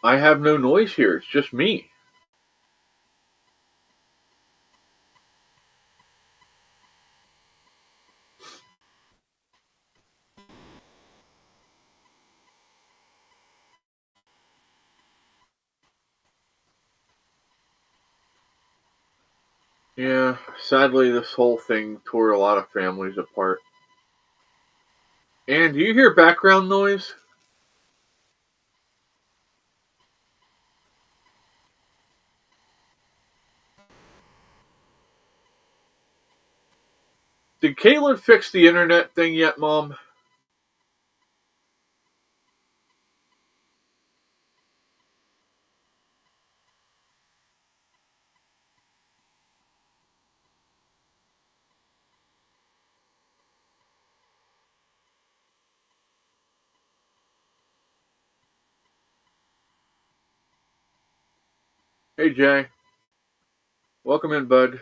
I have no noise here. It's just me. Yeah, sadly, this whole thing tore a lot of families apart. And do you hear background noise? Did Caitlin fix the internet thing yet, Mom? Hey, Jay. Welcome in, bud.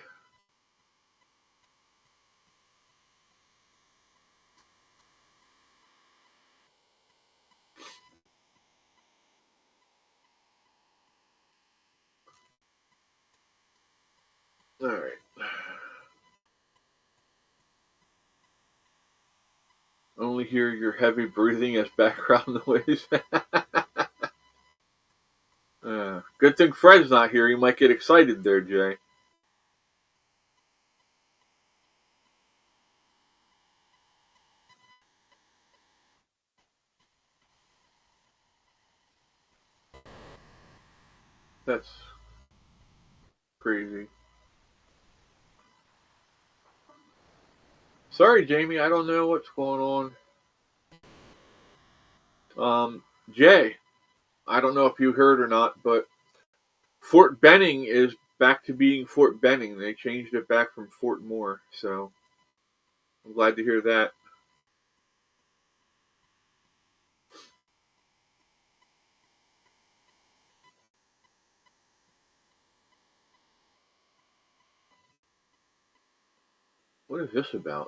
All right. Only hear your heavy breathing as background noise. Good thing Fred's not here. He might get excited there, Jay. That's crazy. Sorry, Jamie. I don't know what's going on. Jay, I don't know if you heard or not, but Fort Benning is back to being Fort Benning. They changed it back from Fort Moore, so I'm glad to hear that. What is this about?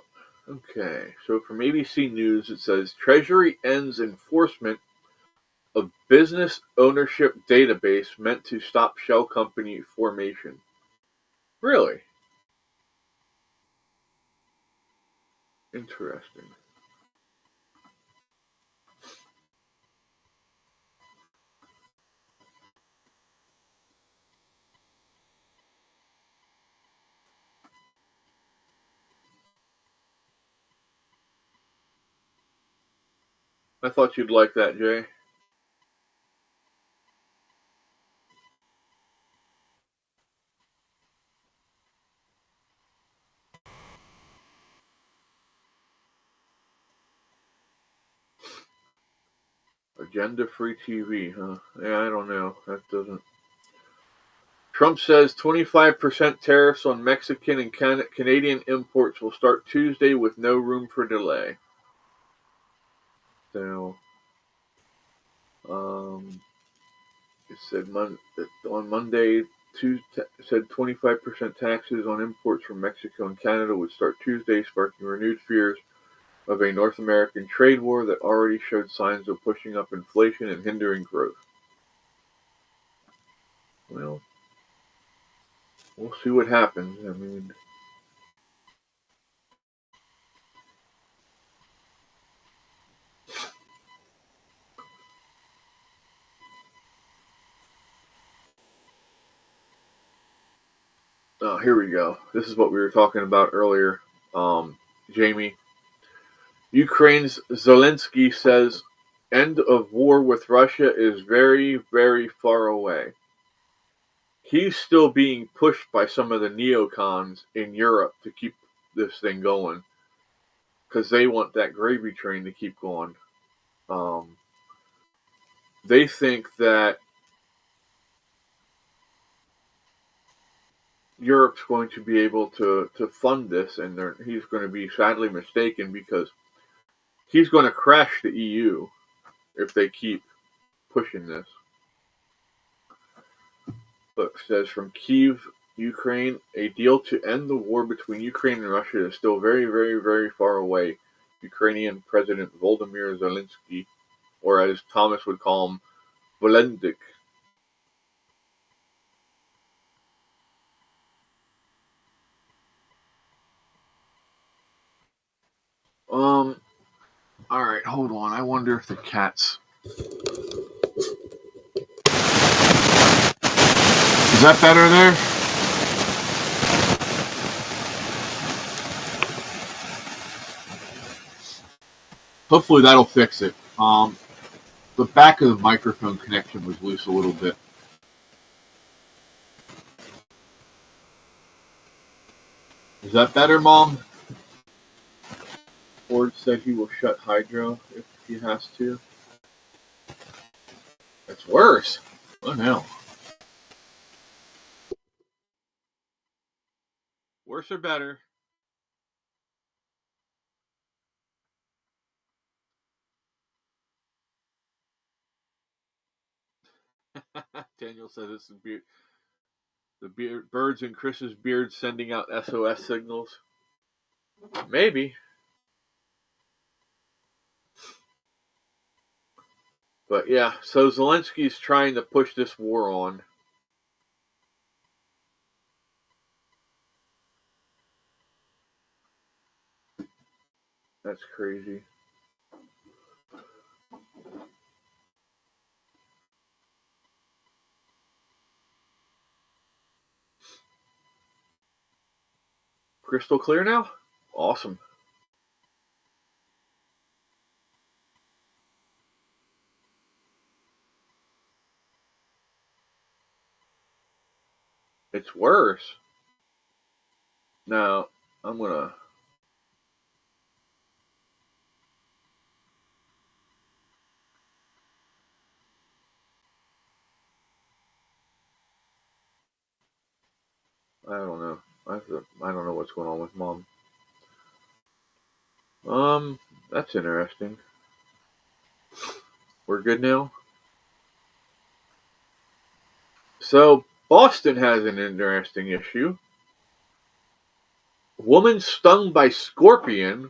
Okay, so from ABC News it says Treasury ends enforcement of business ownership database meant to stop shell company formation. Really? Interesting. I thought you'd like that, Jay. Agenda-free TV, huh? Yeah, I don't know. That doesn't... Trump says 25% tariffs on Mexican and Canadian imports will start Tuesday with no room for delay. So, It said on Monday, said 25% taxes on imports from Mexico and Canada would start Tuesday, sparking renewed fears of a North American trade war that already showed signs of pushing up inflation and hindering growth. Well, we'll see what happens. I mean, here we go. This is what we were talking about earlier, Jamie. Ukraine's Zelensky says end of war with Russia is very, very far away. He's still being pushed by some of the neocons in Europe to keep this thing going because they want that gravy train to keep going. They think that Europe's going to be able to fund this, and he's going to be sadly mistaken because he's going to crash the EU if they keep pushing this. But says from Kyiv, Ukraine, a deal to end the war between Ukraine and Russia is still very, very, very far away. Ukrainian President Volodymyr Zelensky, or as Thomas would call him, Volodymyr. Alright, hold on. I wonder if the cat's... Is that better there? Hopefully that'll fix it. The back of the microphone connection was loose a little bit. Is that better, Mom? Ford said he will shut Hydro if he has to. It's worse. Oh no. Worse or better? Daniel says it's the birds in Chris's beard sending out SOS signals. Maybe. But yeah, so Zelensky's trying to push this war on. That's crazy. Crystal clear now? Awesome. It's worse. Now, I'm gonna... I don't know. I don't know what's going on with Mom. That's interesting. We're good now? So, Boston has an interesting issue. Woman stung by scorpion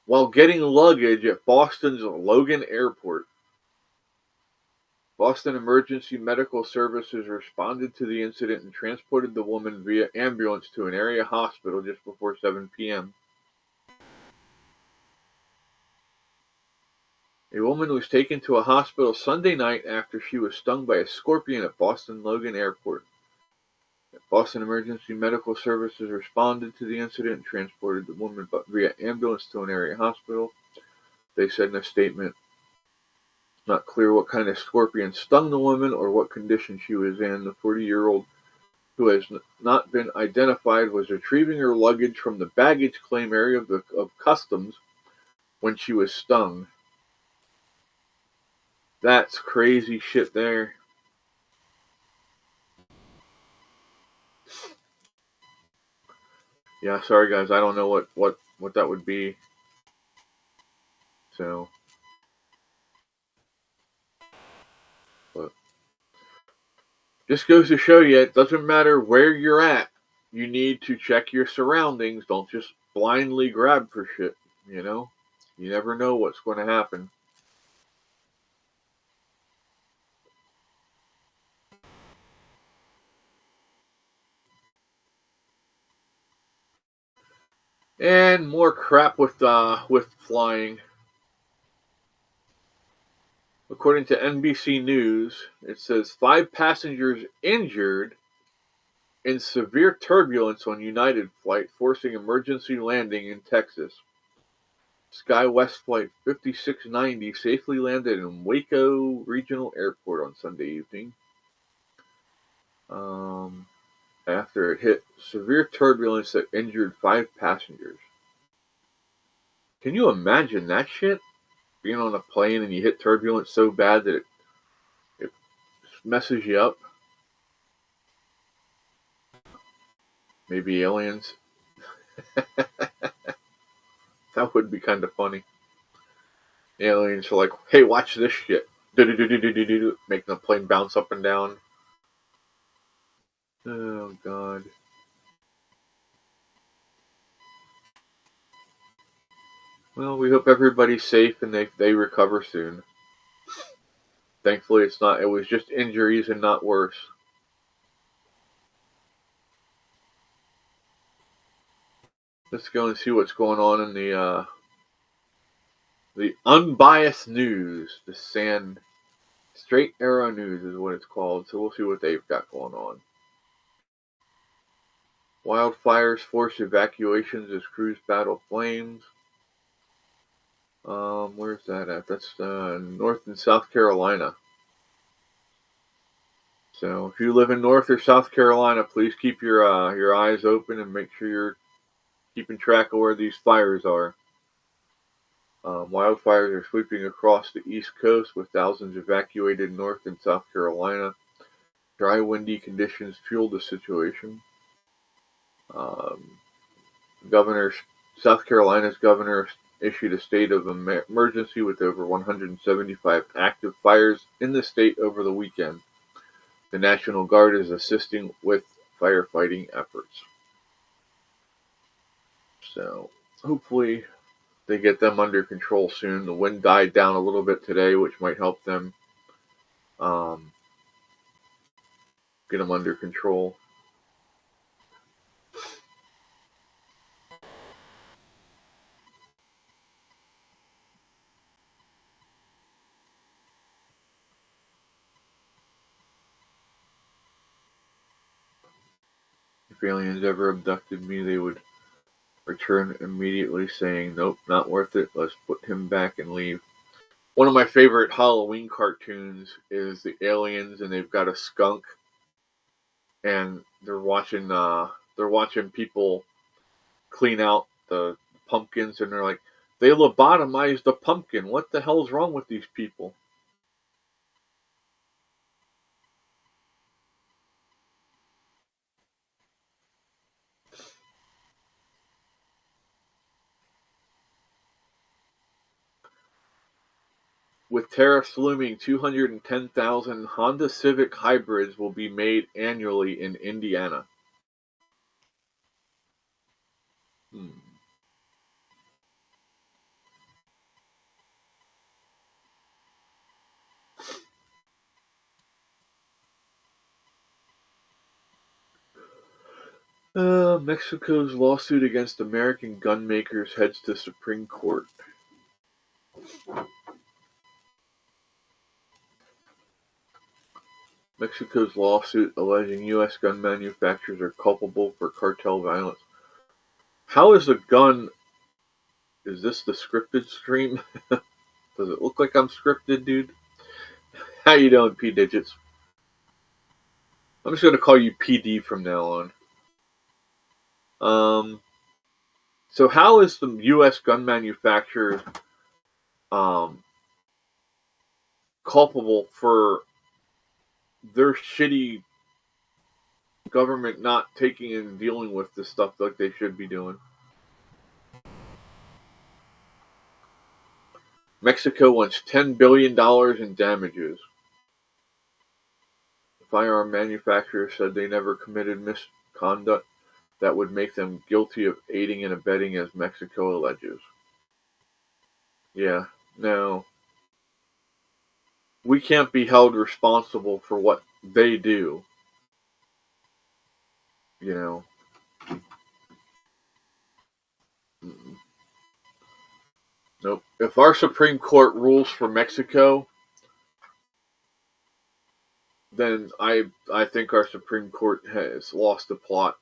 while getting luggage at Boston's Logan Airport. Boston Emergency Medical Services responded to the incident and transported the woman via ambulance to an area hospital just before 7 p.m. A woman was taken to a hospital Sunday night after she was stung by a scorpion at Boston Logan Airport. Boston Emergency Medical Services responded to the incident and transported the woman via ambulance to an area hospital. They said in a statement, it's not clear what kind of scorpion stung the woman or what condition she was in. The 40-year-old, who has not been identified, was retrieving her luggage from the baggage claim area of customs when she was stung. That's crazy shit there. Yeah, sorry guys, I don't know what that would be. So Just goes to show you, it doesn't matter where you're at. You need to check your surroundings. Don't just blindly grab for shit, you know? You never know what's going to happen. And more crap with flying. According to NBC News, it says 5 passengers injured in severe turbulence on United flight, forcing emergency landing in Texas. SkyWest Flight 5690 safely landed in Waco Regional Airport on Sunday evening. After it hit severe turbulence that injured 5 passengers. Can you imagine that shit? Being on a plane and you hit turbulence so bad that it messes you up? Maybe aliens? That would be kind of funny. Aliens are like, hey, watch this shit. Making the plane bounce up and down. Oh, God. Well, we hope everybody's safe and they recover soon. Thankfully, it was just injuries and not worse. Let's go and see what's going on in the unbiased news. The Straight Arrow News is what it's called. So we'll see what they've got going on. Wildfires force evacuations as crews battle flames. Where's that at? That's North and South Carolina. So if you live in North or South Carolina, please keep your eyes open and make sure you're keeping track of where these fires are. Wildfires are sweeping across the East Coast with thousands evacuated North and South Carolina. Dry, windy conditions fueled the situation. South Carolina's governor issued a state of emergency with over 175 active fires in the state over the weekend. The National Guard is assisting with firefighting efforts. So hopefully they get them under control soon. The wind died down a little bit today, which might help them get them under control. If aliens ever abducted me, they would return immediately saying, nope, not worth it. Let's put him back and leave. One of my favorite Halloween cartoons is the aliens, and they've got a skunk, and they're watching people clean out the pumpkins, and they're like, they lobotomized the pumpkin. What the hell's wrong with these people? With tariffs looming, 210,000 Honda Civic hybrids will be made annually in Indiana. Mexico's lawsuit against American gun makers heads to Supreme Court. Mexico's lawsuit alleging U.S. gun manufacturers are culpable for cartel violence. How is the gun? Is this the scripted stream? Does it look like I'm scripted, dude? How you doing, P Digits? I'm just gonna call you PD from now on. So how is the U.S. gun manufacturer culpable for their shitty government not taking and dealing with this stuff like they should be doing? Mexico wants $10 billion in damages. firearm manufacturers said they never committed misconduct that would make them guilty of aiding and abetting, as Mexico alleges. Yeah, no. We can't be held responsible for what they do. You know. Nope. If our Supreme Court rules for Mexico, then I think our Supreme Court has lost the plot.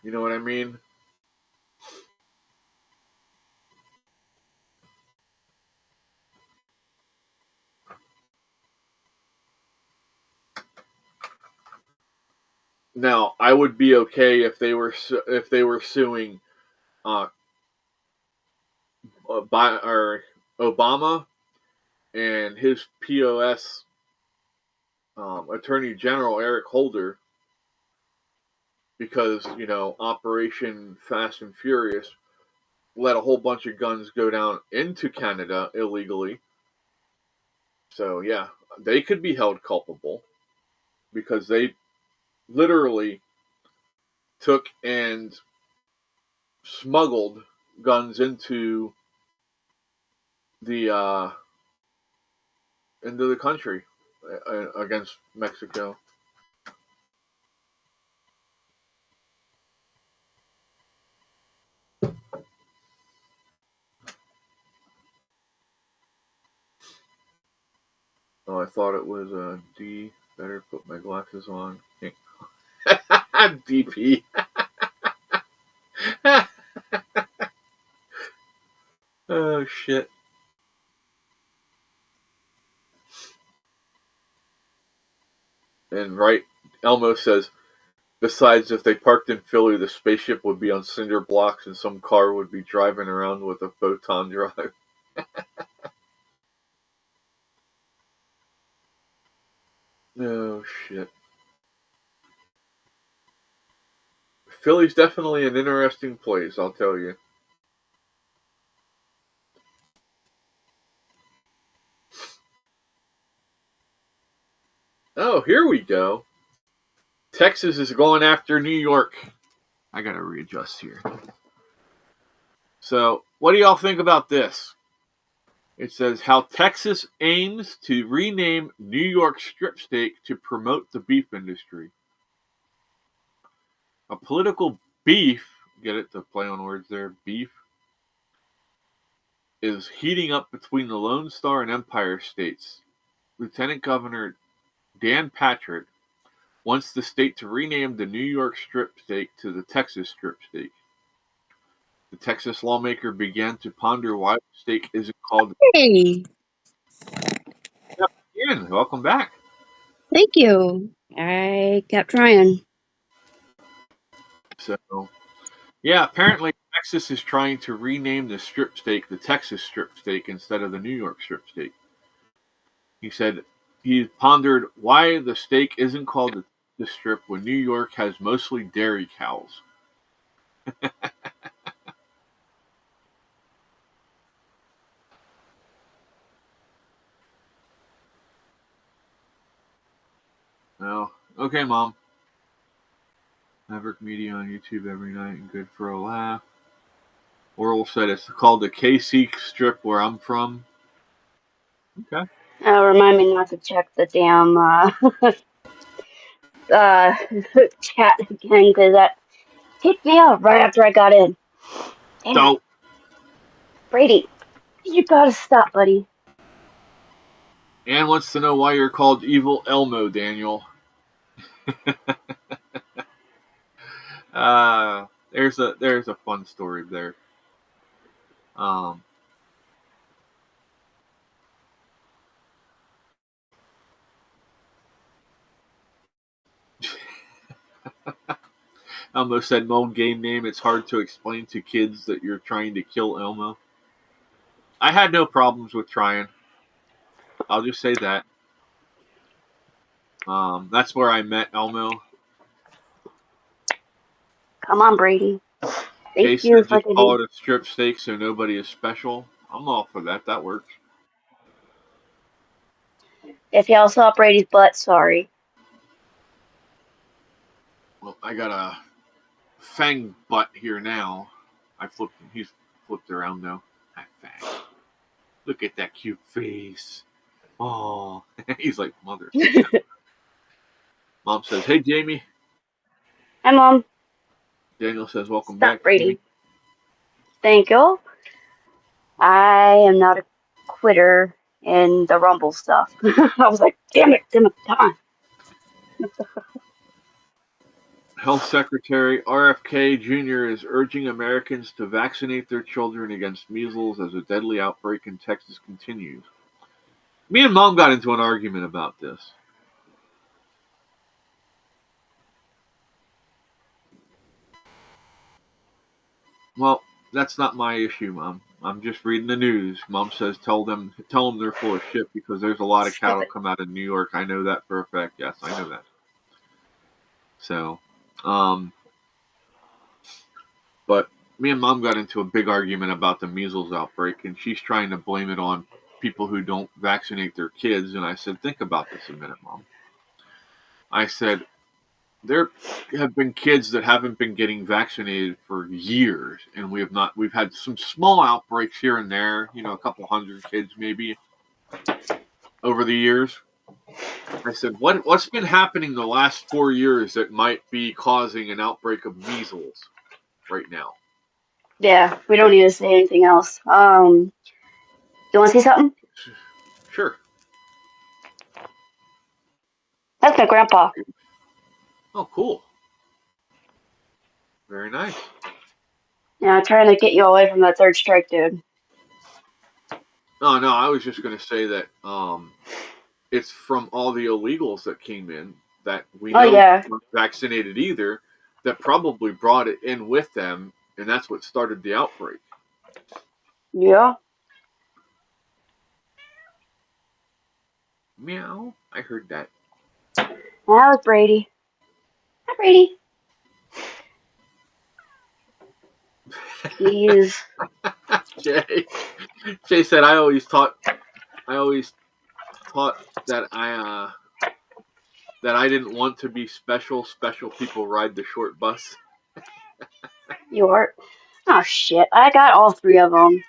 You know what I mean? Now, I would be okay if they were suing Obama and his POS Attorney General Eric Holder, because Operation Fast and Furious let a whole bunch of guns go down into Canada illegally. So yeah, they could be held culpable because they literally took and smuggled guns into the country against Mexico. Oh, I thought it was a D. Better put my glasses on. DP. Oh shit. And right, Elmo says, besides, if they parked in Philly, the spaceship would be on cinder blocks and some car would be driving around with a photon drive. Oh shit. Philly's definitely an interesting place, I'll tell you. Oh, here we go. Texas is going after New York. I gotta readjust here. So, what do y'all think about this? It says how Texas aims to rename New York strip steak to promote the beef industry. A political beef, get it, the play on words there, beef, is heating up between the Lone Star and Empire states. Lieutenant Governor Dan Patrick wants the state to rename the New York strip steak to the Texas strip steak. The Texas lawmaker began to ponder why the steak isn't called. Hey, Ian, welcome back. thank you. I kept trying. So, yeah, apparently Texas is trying to rename the strip steak the Texas strip steak instead of the New York strip steak. He said he pondered why the steak isn't called the strip when New York has mostly dairy cows. Well, okay, Mom. Maverick Media on YouTube every night and good for a laugh. Oral said it's called the KC strip where I'm from. Okay. Remind me not to check the damn chat again because that kicked me out right after I got in. Damn. So, Brady, you gotta stop, buddy. Ann wants to know why you're called Evil Elmo, Daniel. There's a fun story there. Elmo said, "No game name. It's hard to explain to kids that you're trying to kill Elmo." I had no problems with trying. I'll just say that. That's where I met Elmo. Come on, Brady. Thank Jason you just for call it a strip steak so nobody is special. I'm all for that. That works. If y'all saw Brady's butt, sorry. Well, I got a Fang butt here now. He's flipped around though. Hi, Fang. Look at that cute face. Oh, he's like, mother. Mom says, "Hey, Jamie." Hi, Mom. Daniel says, "Welcome Stop, back, Brady. Jamie." Thank you. I am not a quitter in the Rumble stuff. I was like, damn it, come on. Health Secretary RFK Jr. is urging Americans to vaccinate their children against measles as a deadly outbreak in Texas continues. Me and Mom got into an argument about this. Well, that's not my issue, Mom. I'm just reading the news. Mom says tell them they're full of shit because there's a lot of cattle come out of New York. I know that for a fact. Yes, I know that. So, but me and Mom got into a big argument about the measles outbreak, and she's trying to blame it on people who don't vaccinate their kids. And I said, think about this a minute, Mom. I said, there have been kids that haven't been getting vaccinated for years, and we've had some small outbreaks here and there, a couple hundred kids maybe over the years. I said, what's been happening the last 4 years that might be causing an outbreak of measles right now? Yeah, we don't need to say anything else. You want to say something? Sure. That's my grandpa. Oh, cool. Very nice. Yeah, I'm trying to get you away from that third strike, dude. Oh, no, I was just going to say that it's from all the illegals that came in that we know weren't vaccinated either that probably brought it in with them, and that's what started the outbreak. Yeah. Meow. I heard that. That was Brady. Hi, Brady. He's Jay said I always thought that I didn't want to be special. Special people ride the short bus. You are. Oh shit! I got all three of them.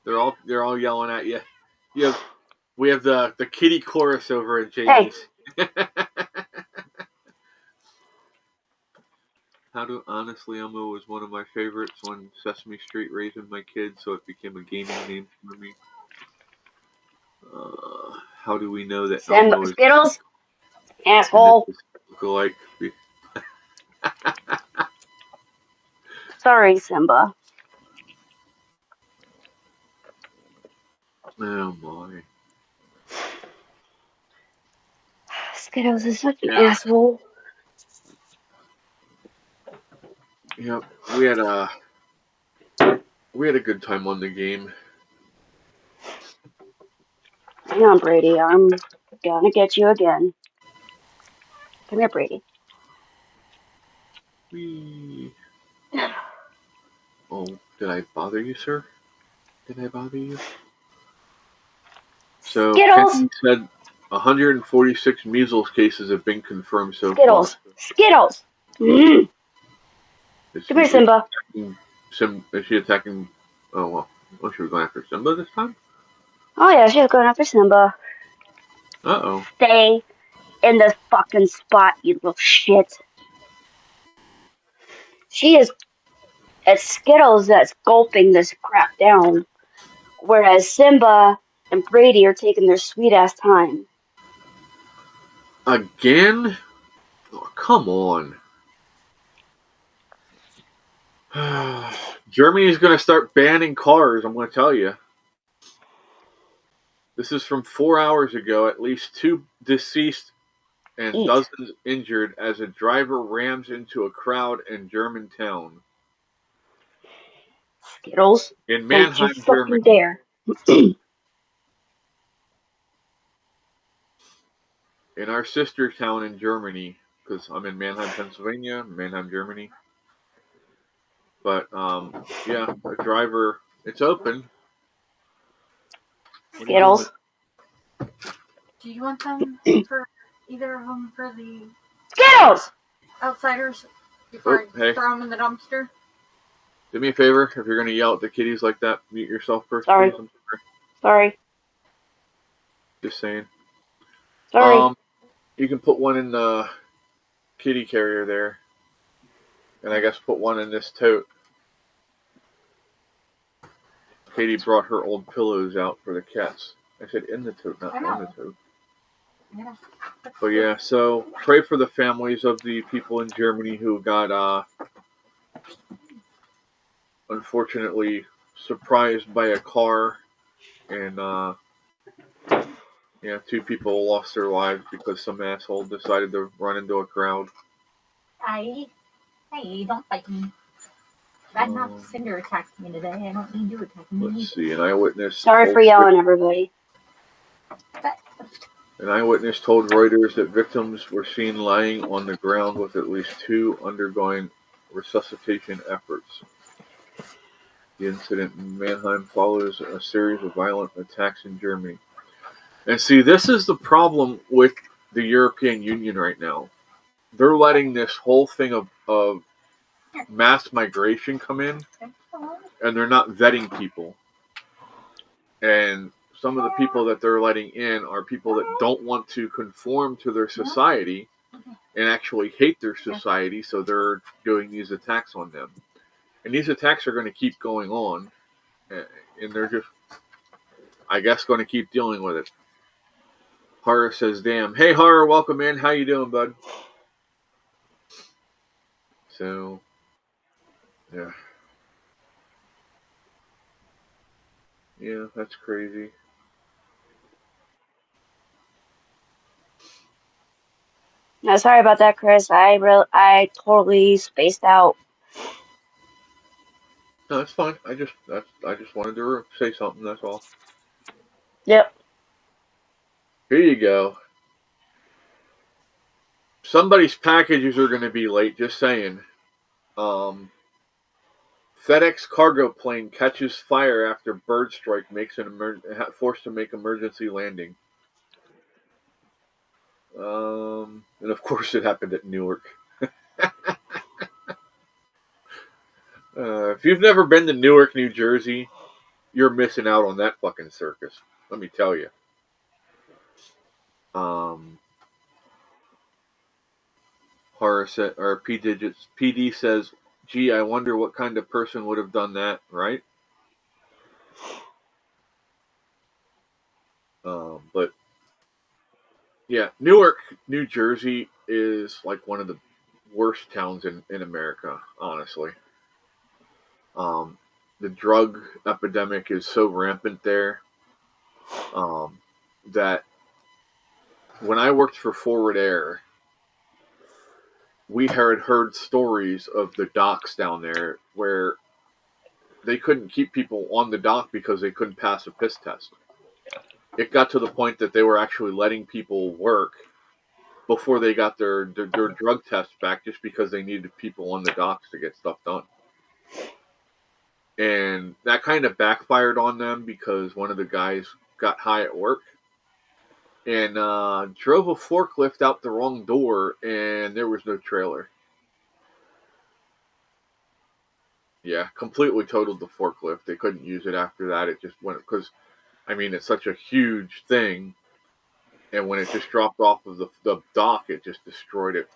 They're all yelling at you. We have the kitty chorus over at Jamie's. Hey. How to Honestly Elmo was one of my favorites on Sesame Street raising my kids, so it became a gaming name for me. How do we know that Elmo is Skittles? Asshole. Like? Sorry, Simba. Oh my. Skittles is such an asshole. Yep, we had a good time on the game. Hang on, Brady. I'm gonna get you again. Come here, Brady. Oh, did I bother you, sir? Did I bother you? So, Kenny said 146 measles cases have been confirmed so far. Skittles! Mm. Come here, Simba. Is she attacking? Oh, well. Oh, she was going after Simba this time? Oh, yeah, she was going after Simba. Uh-oh. Stay in the fucking spot, you little shit. She is at Skittles that's gulping this crap down, whereas Simba and Brady are taking their sweet-ass time. Again? Oh, come on. Germany's going to start banning cars, I'm going to tell you. This is from 4 hours ago. At least 2 deceased and dozens injured as a driver rams into a crowd in Germantown. Skittles, in Mannheim, don't you Germany. Dare. In our sister town in Germany, because I'm in Mannheim, Pennsylvania, Mannheim, Germany. But yeah, a driver. It's open. Skittles. Do you want them for either of them for the Skittles! outsiders before I hey. throw them in the dumpster? Do me a favor, if you're going to yell at the kitties like that, mute yourself first, Sorry. please. I'm Sorry. just saying. Sorry. You can put one in the kitty carrier there. And I guess put one in this tote. Katie brought her old pillows out for the cats. I said in the tote, not on the tote. Yeah. But yeah, so pray for the families of the people in Germany who got unfortunately surprised by a car, and yeah, 2 people lost their lives because some asshole decided to run into a crowd. Hey, don't fight me. Bad enough Cinder attacked me today. I don't need you attacking me. Let's see, an eyewitness. Sorry for yelling, everybody. An eyewitness told Reuters that victims were seen lying on the ground with at least 2 undergoing resuscitation efforts. The incident in Mannheim follows a series of violent attacks in Germany. And see, this is the problem with the European Union right now. They're letting this whole thing of mass migration come in, and they're not vetting people. And some of the people that they're letting in are people that don't want to conform to their society and actually hate their society, so they're doing these attacks on them. And these attacks are going to keep going on, and they're just, I guess, going to keep dealing with it. Horror says, damn. Hey, Horror, welcome in. How you doing, bud? So, yeah. Yeah, that's crazy. No, sorry about that, Chris. I totally spaced out. No, that's fine. I just wanted to say something, that's all. Yep. Here you go. Somebody's packages are going to be late, just saying. FedEx cargo plane catches fire after bird strike makes forced to make emergency landing. And of course it happened at Newark. If you've never been to Newark, New Jersey, you're missing out on that fucking circus. Let me tell you. Horror set or PD says, "Gee, I wonder what kind of person would have done that, right?" But yeah, Newark, New Jersey is like one of the worst towns in America, honestly. The drug epidemic is so rampant there that when I worked for Forward Air, we had heard stories of the docks down there where they couldn't keep people on the dock because they couldn't pass a piss test. It got to the point that they were actually letting people work before they got their drug tests back just because they needed people on the docks to get stuff done. And that kind of backfired on them because one of the guys got high at work and drove a forklift out the wrong door, and there was no trailer. Yeah, completely totaled the forklift. They couldn't use it after that. It just went, because, I mean, it's such a huge thing, and when it just dropped off of the dock, it just destroyed it.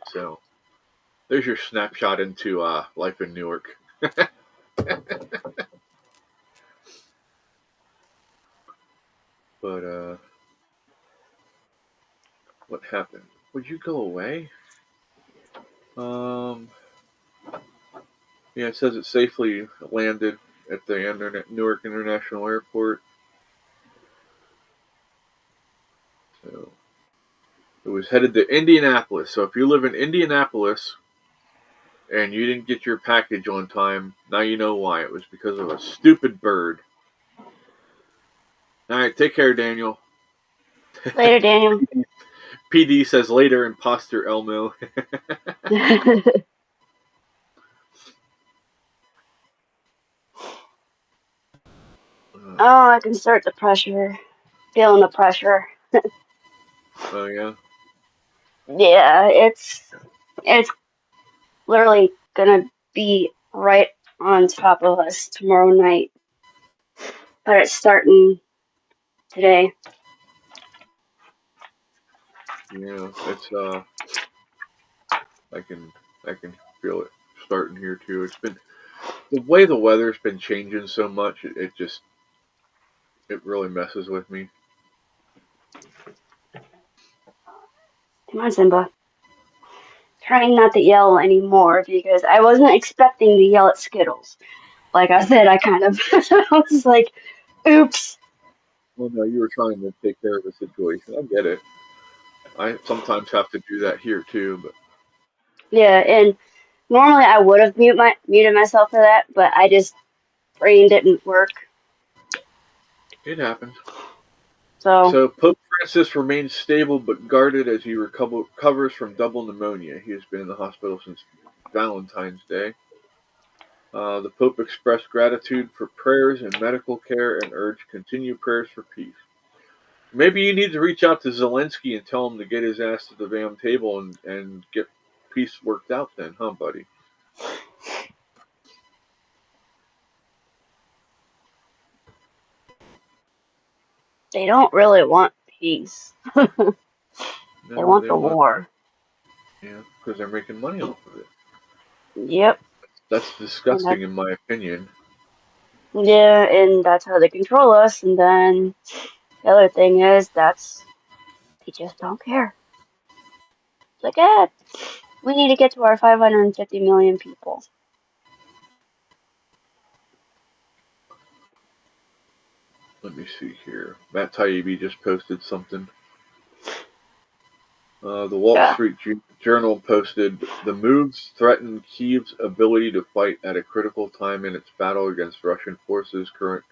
So, there's your snapshot into life in Newark. But, what happened? Would you go away? Yeah, it says it safely landed at the Newark International Airport. So, it was headed to Indianapolis. So if you live in Indianapolis and you didn't get your package on time, now you know why. It was because of a stupid bird. All right, take care, Daniel. Later, Daniel. PD says later, imposter Elmo. Oh, I can start the pressure. Feeling the pressure. Oh yeah. Yeah, it's literally gonna be right on top of us tomorrow night. But it's starting today. Yeah. It's I can I can feel it starting here too. It's been the way the weather's been changing so much. It just it really messes with me. Come on, Simba. Trying not to yell anymore because I wasn't expecting to yell at Skittles. Like I said, I kind of I was like, oops. Well, no, you were trying to take care of the situation. I get it. I sometimes have to do that here too, but Yeah, and normally I would have muted myself for that, but I just brain didn't work. it happens. So So Pope Francis remains stable but guarded as he recovers from double pneumonia. He has been in the hospital since Valentine's Day. The Pope expressed gratitude for prayers and medical care and urged continued prayers for peace. Maybe you need to reach out to Zelensky and tell him to get his ass to the damn table and get peace worked out then, huh, buddy? they don't really want peace. They No, want they the want, war. yeah, because they're making money off of it. Yep. That's And that, disgusting in my opinion. yeah, and that's how they control us. And then the other thing is they just don't care. It's like, we need to get to our 550 million people. Let me see here. Matt Taibbi just posted something. The Wall Yeah. Street Journal posted the moves threaten Kyiv's ability to fight at a critical time in its battle against Russian forces, current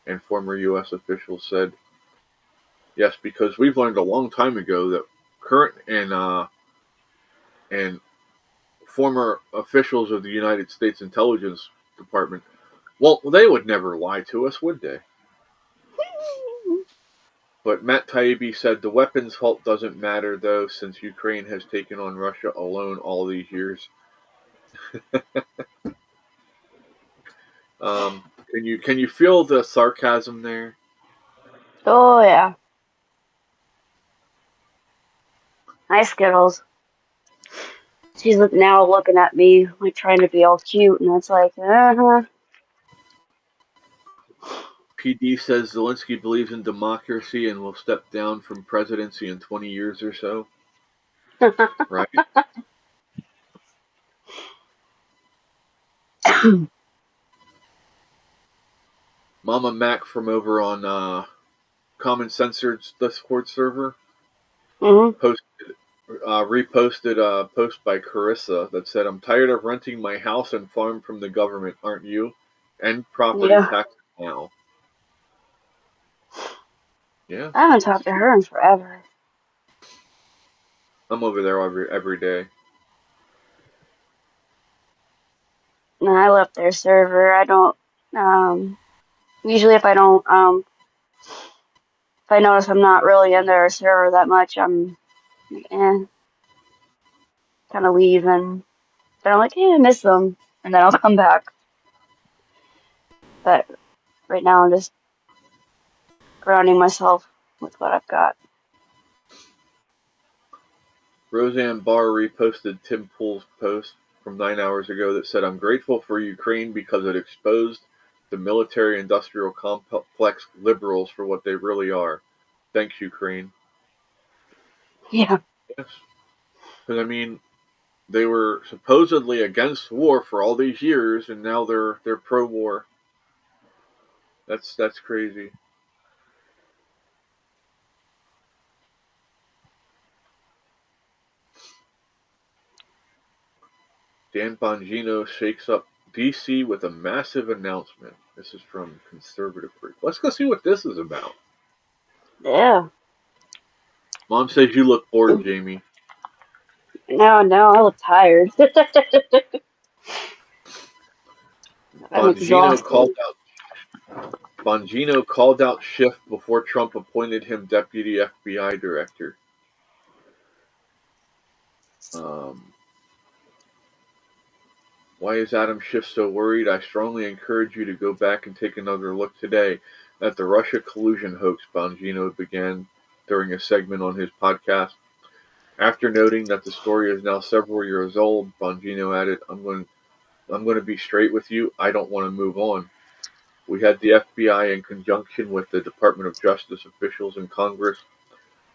and former U.S. officials said. Yes, because we've learned a long time ago that current and former officials of the United States Intelligence Department, well, they would never lie to us, would they? But Matt Taibbi said the weapons halt doesn't matter, though, since Ukraine has taken on Russia alone all these years. Can you feel the sarcasm there? Oh yeah. Hi Skittles. She's now looking at me like trying to be all cute, and it's like, PD says Zelensky believes in democracy and will step down from presidency in 20 years or so. Right? Mama Mac from over on Common Censored's Discord server reposted a post by Carissa that said, "I'm tired of renting my house and farm from the government, aren't you? End property Yeah. tax now." Yeah, I haven't talked to her in forever. I'm over there every day. No, I left their server. I don't. Usually, if I don't, if I notice I'm not really in their server that much, I'm like, kind of leave, and then I'm like, I miss them, and then I'll come back. But right now, I'm just grounding myself with what I've got. Roseanne Barr reposted Tim Pool's post from 9 hours ago that said, "I'm grateful for Ukraine because it exposed the military-industrial complex liberals for what they really are. Thanks, Ukraine." Yeah. Yes, because I mean, they were supposedly against war for all these years, and now they're pro-war. That's crazy. Dan Bongino shakes up DC with a massive announcement. This is from Conservative Freak. Let's go see what this is about. Yeah. Mom says you look bored, Jamie. No, I look tired. I'm Bongino exhausted. called Bongino called out Schiff before Trump appointed him deputy FBI director. Why is Adam Schiff so worried? I strongly encourage you to go back and take another look today at the Russia collusion hoax, Bongino began during a segment on his podcast. After noting that the story is now several years old, Bongino added, I'm going to be straight with you. I don't want to move on. We had the FBI in conjunction with the Department of Justice officials in Congress,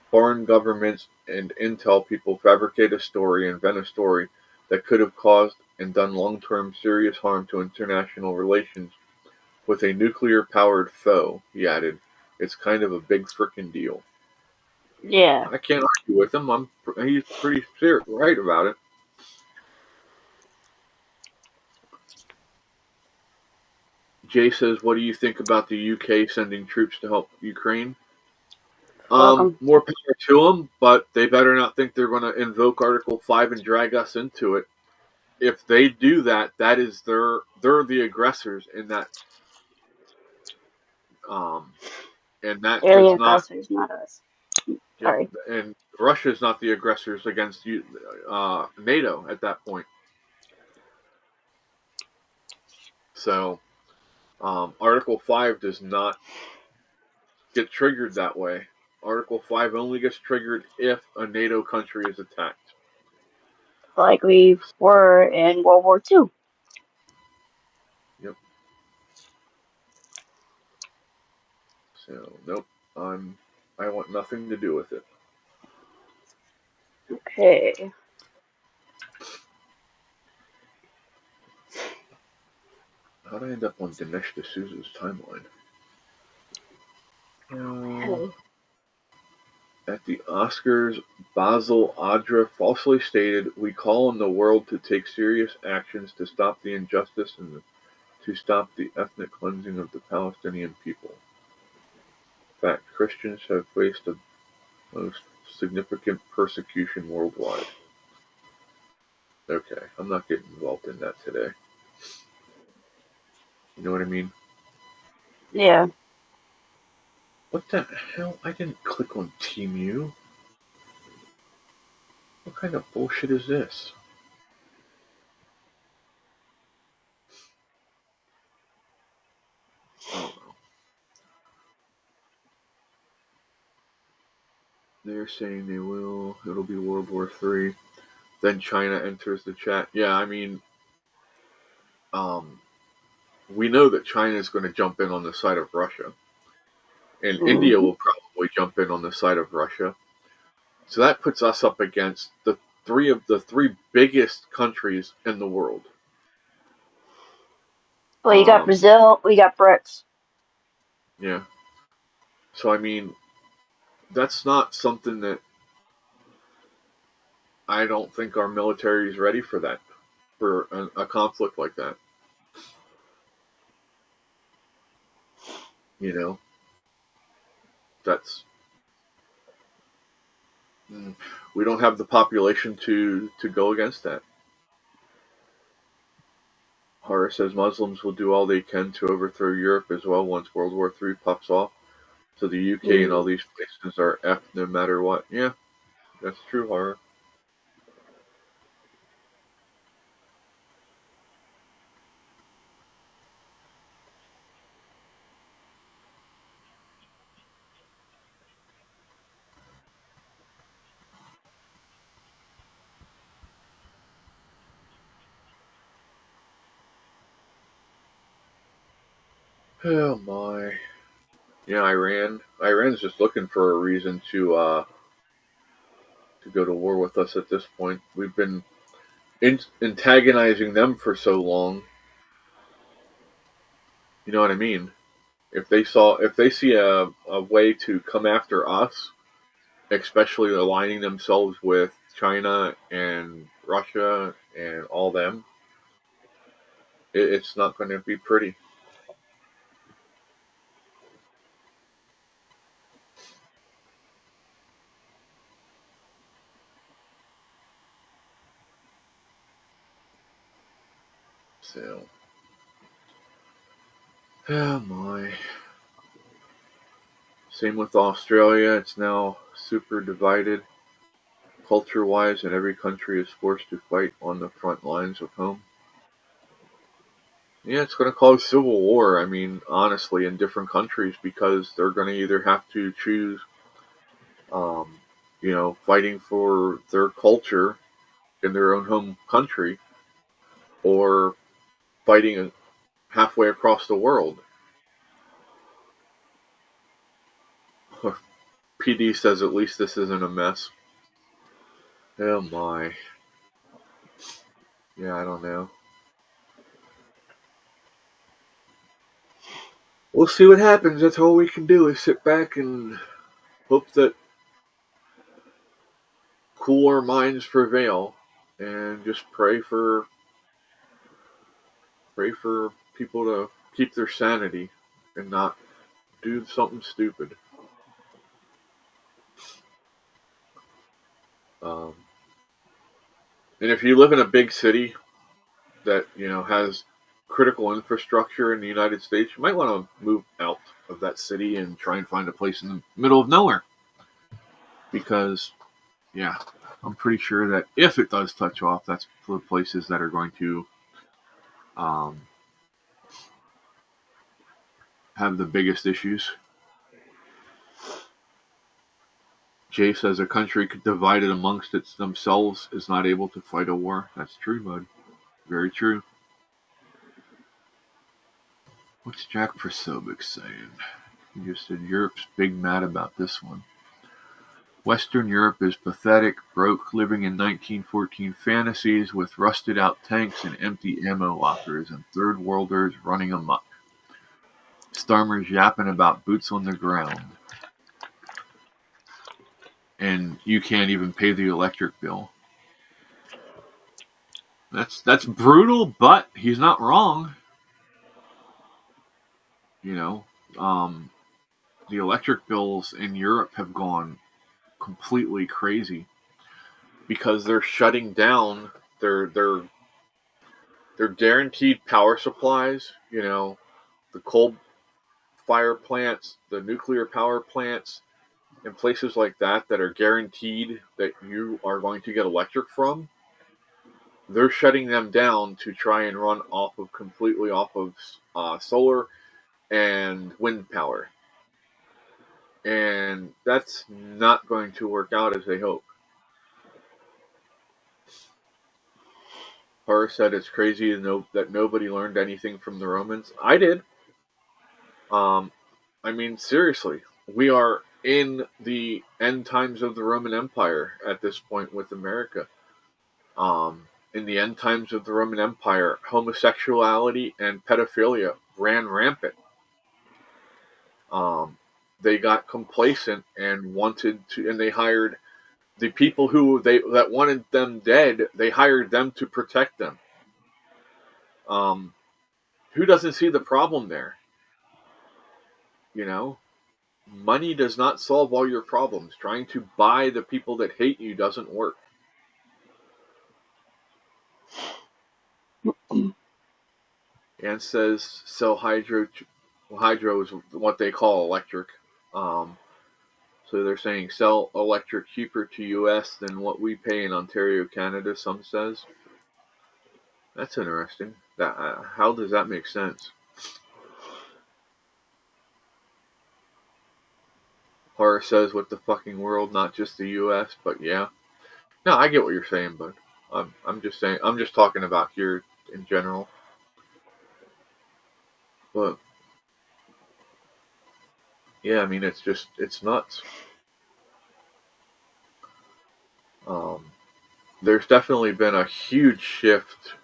foreign governments, and intel people fabricate a story, invent a story that could have caused and done long-term serious harm to international relations with a nuclear-powered foe, he added. It's kind of a big frickin' deal. Yeah. I can't argue with him. He's pretty right about it. Jay says, what do you think about the UK sending troops to help Ukraine? Welcome. More power to them, but they better not think they're going to invoke Article 5 and drag us into it. If they do that, that is they're the aggressors in that. And that They're the does not. aggressors, not us. Yep, Sorry. and Russia's not the aggressors against NATO at that point. So, Article 5 does not get triggered that way. Article 5 only gets triggered if a NATO country is attacked. Like we were in World War II. Yep. So, nope. I want nothing to do with it. Okay. How'd I end up on Dinesh D'Souza's timeline? At the Oscars, Basil Adra falsely stated, we call on the world to take serious actions to stop the injustice and to stop the ethnic cleansing of the Palestinian people. In fact, Christians have faced the most significant persecution worldwide. Okay, I'm not getting involved in that today. You know what I mean? Yeah. What the hell? I didn't click on TeamU. What kind of bullshit is this? Oh no. They're saying they will. It'll be World War III. Then China enters the chat. Yeah, I mean, we know that China is going to jump in on the side of Russia, and India will probably jump in on the side of Russia. So that puts us up against the three biggest countries in the world. Well, you got Brazil, we got BRICS. Yeah. So I mean, that's not something that I don't think our military is ready for that, for a conflict like that. You know, that's we don't have the population to go against that. Horror says Muslims will do all they can to overthrow Europe as well once World War III pops off. So the UK and all these places are effed no matter what. Yeah, that's true, Horror. Oh my. Yeah, Iran. Iran's just looking for a reason to go to war with us at this point. We've been antagonizing them for so long. You know what I mean? If they see a way to come after us, especially aligning themselves with China and Russia and all them, it's not going to be pretty. So, oh my. Same with Australia. It's now super divided culture-wise, and every country is forced to fight on the front lines of home. Yeah, it's going to cause civil war, I mean, honestly, in different countries, because they're going to either have to choose, fighting for their culture in their own home country, or fighting halfway across the world. PD says at least this isn't a mess. Oh my. Yeah, I don't know. We'll see what happens. That's all we can do is sit back and hope that cooler minds prevail, and just pray for people to keep their sanity and not do something stupid. Um, and if you live in a big city that has critical infrastructure in the United States, you might want to move out of that city and try and find a place in the middle of nowhere. Because, yeah, I'm pretty sure that if it does touch off, that's the places that are going to have the biggest issues. Jay says a country divided amongst themselves is not able to fight a war. That's true, bud. Very true. What's Jack Prosovic saying? He just said Europe's big mad about this one. Western Europe is pathetic, broke, living in 1914 fantasies with rusted out tanks and empty ammo lockers, and third worlders running amok. Starmer's yapping about boots on the ground. And you can't even pay the electric bill. That's brutal, but he's not wrong. The electric bills in Europe have gone completely crazy because they're shutting down their guaranteed power supplies. The coal fire plants, the nuclear power plants, and places like that are guaranteed that you are going to get electric from. They're shutting them down to try and run completely off of solar and wind power. And that's not going to work out as they hope. Horror said it's crazy to know that nobody learned anything from the Romans. I did. I mean, seriously, we are in the end times of the Roman Empire at this point with America. In the end times of the Roman Empire, homosexuality and pedophilia ran rampant. They got complacent and they hired the people that wanted them dead. They hired them to protect them. Who doesn't see the problem there? Money does not solve all your problems. Trying to buy the people that hate you doesn't work. And says sell hydro. Hydro is what they call electric. So they're saying sell electric cheaper to U.S. than what we pay in Ontario, Canada. Some says. That's interesting. How does that make sense? Horror says what the fucking world, not just the U.S. But yeah, no, I get what you're saying, but I'm just saying. I'm just talking about here in general. But yeah, I mean, it's nuts. There's definitely been a huge shift.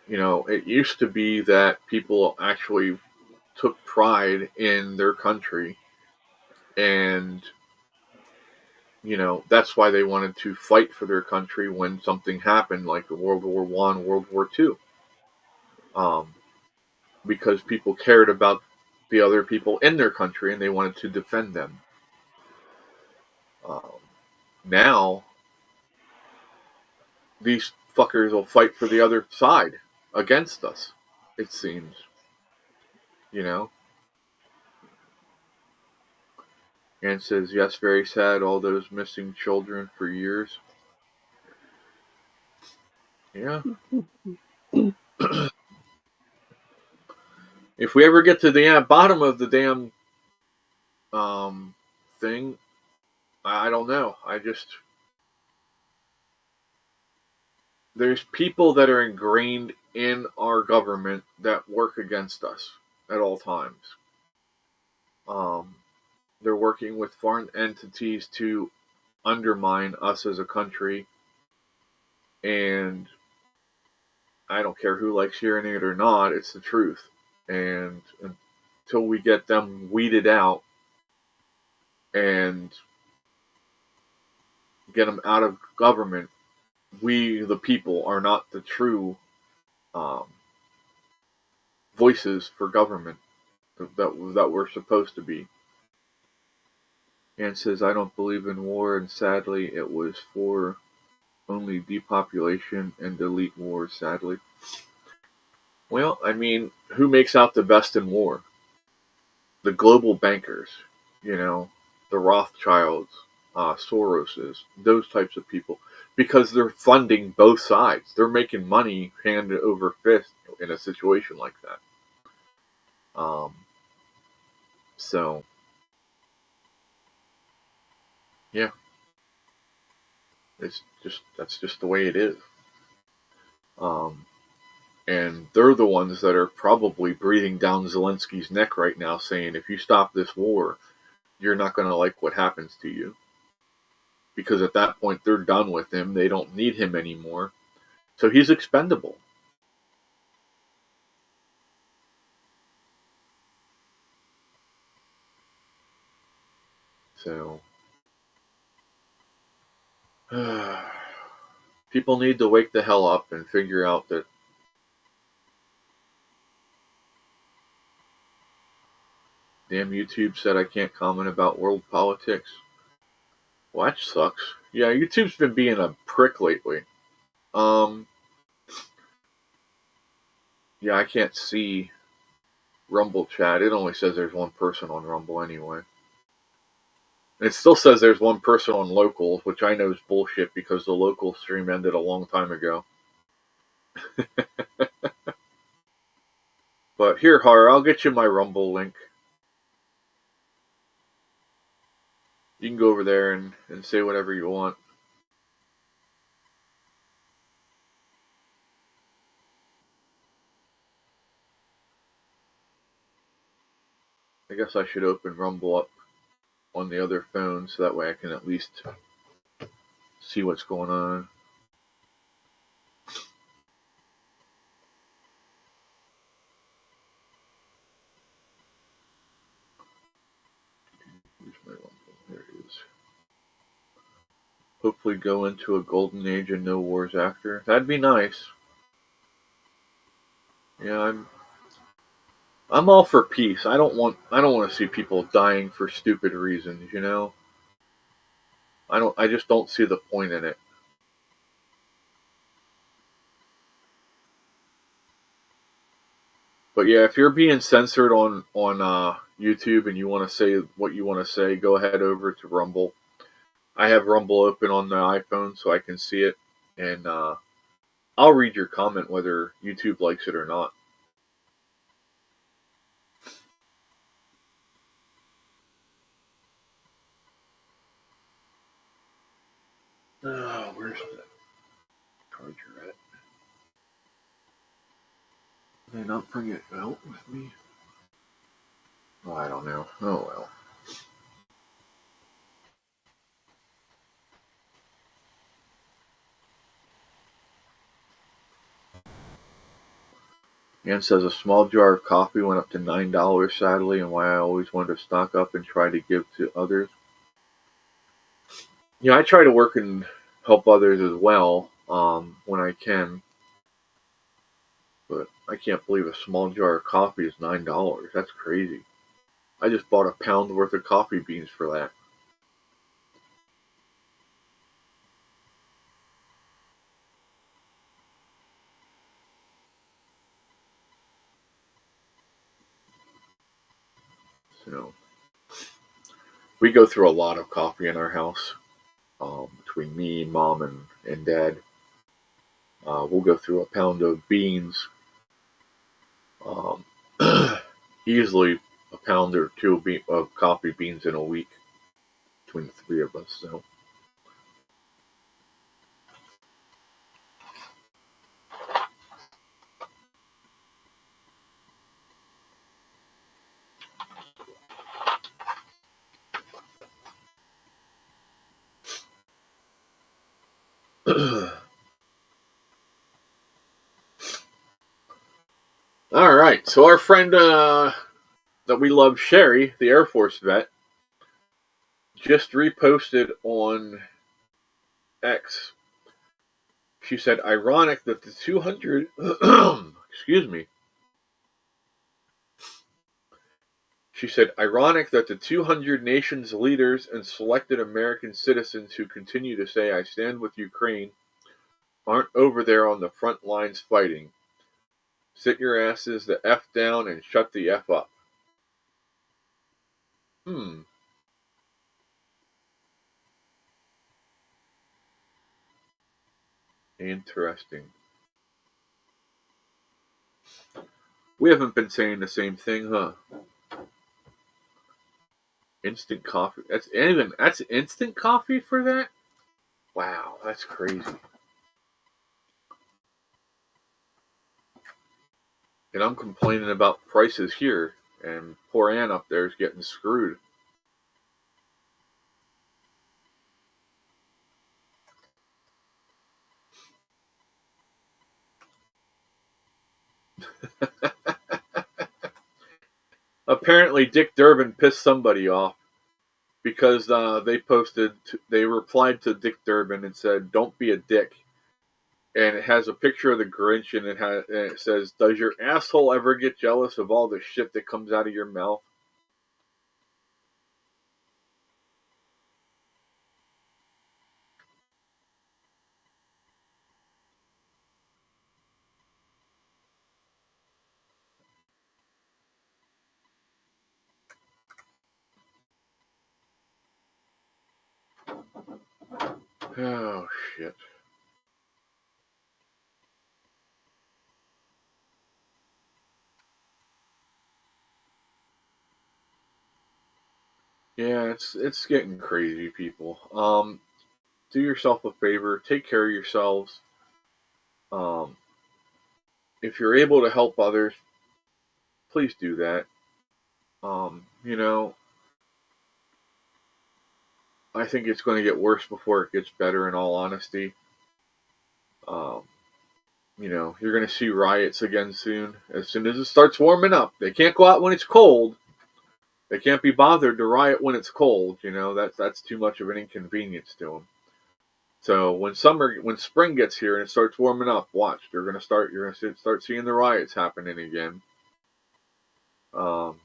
It used to be that people actually took pride in their country, and that's why they wanted to fight for their country when something happened, like World War I, World War II, because people cared about the other people in their country and they wanted to defend them. Now, these fuckers will fight for the other side against us, it seems. And says, yes, very sad, all those missing children for years. Yeah. If we ever get to the bottom of the damn thing, I don't know. There's people that are ingrained in our government that work against us at all times. They're working with foreign entities to undermine us as a country, and I don't care who likes hearing it or not, it's the truth. And until we get them weeded out and get them out of government, we, the people, are not the true voices for government that we're supposed to be. And says, I don't believe in war, and sadly, it was for only depopulation and delete wars, sadly. Well, I mean, who makes out the best in war? The global bankers, the Rothschilds, Soroses, those types of people, because they're funding both sides. They're making money hand over fist in a situation like that. So, yeah, that's just the way it is. And they're the ones that are probably breathing down Zelensky's neck right now, saying, if you stop this war, you're not going to like what happens to you. Because at that point, they're done with him. They don't need him anymore. So he's expendable. So, people need to wake the hell up and figure out that damn YouTube said I can't comment about world politics. Well, that sucks. Yeah, YouTube's been being a prick lately. Yeah, I can't see Rumble chat. It only says there's one person on Rumble anyway. It still says there's one person on locals, which I know is bullshit because the local stream ended a long time ago. But here, Har, I'll get you my Rumble link. You can go over there and say whatever you want. I guess I should open Rumble up on the other phone so that way I can at least see what's going on. Where's my Rumble? There it is. Hopefully go into a golden age and no wars after. That'd be nice. Yeah, I'm all for peace. I don't want to see people dying for stupid reasons, I just don't see the point in it. But yeah, if you're being censored on YouTube and you want to say what you want to say, go ahead over to Rumble. I have Rumble open on the iPhone so I can see it, and I'll read your comment whether YouTube likes it or not. Where's the charger at? Did I not bring it out with me? Oh, I don't know. Oh well. Ann says a small jar of coffee went up to $9 sadly, and why I always wanted to stock up and try to give to others. I try to work and help others as well when I can. But I can't believe a small jar of coffee is $9. That's crazy. I just bought a pound worth of coffee beans for that. So, We go through a lot of coffee in our house. Between me, mom, and dad, we'll go through a pound of beans. Um, easily a pound or two of coffee beans in a week between the three of us. So. All right, so our friend that we love, Sherry, the Air Force vet, just reposted on X. She said, ironic that the 200, excuse me. She said, ironic that the 200 nations leaders and selected American citizens who continue to say, I stand with Ukraine, aren't over there on the front lines fighting. Sit your asses the F down and shut the F up. Interesting. We haven't been saying the same thing, huh? Instant coffee. That's instant coffee for that? Wow, that's crazy. And I'm complaining about prices here, and poor Ann up there is getting screwed. Apparently, Dick Durbin pissed somebody off because they replied to Dick Durbin and said, "Don't be a dick." And it has a picture of the Grinch, and it says, "Does your asshole ever get jealous of all the shit that comes out of your mouth?" Oh shit. Yeah, it's getting crazy, people. Do yourself a favor, take care of yourselves. Um, if you're able to help others, please do that. You know, I think it's going to get worse before it gets better. In all honesty, um, you're going to see riots again soon. As soon as it starts warming up, they can't go out when it's cold. They can't be bothered to riot when it's cold. That's too much of an inconvenience to them. So when spring gets here and it starts warming up, watch. You're gonna start seeing the riots happening again. Um,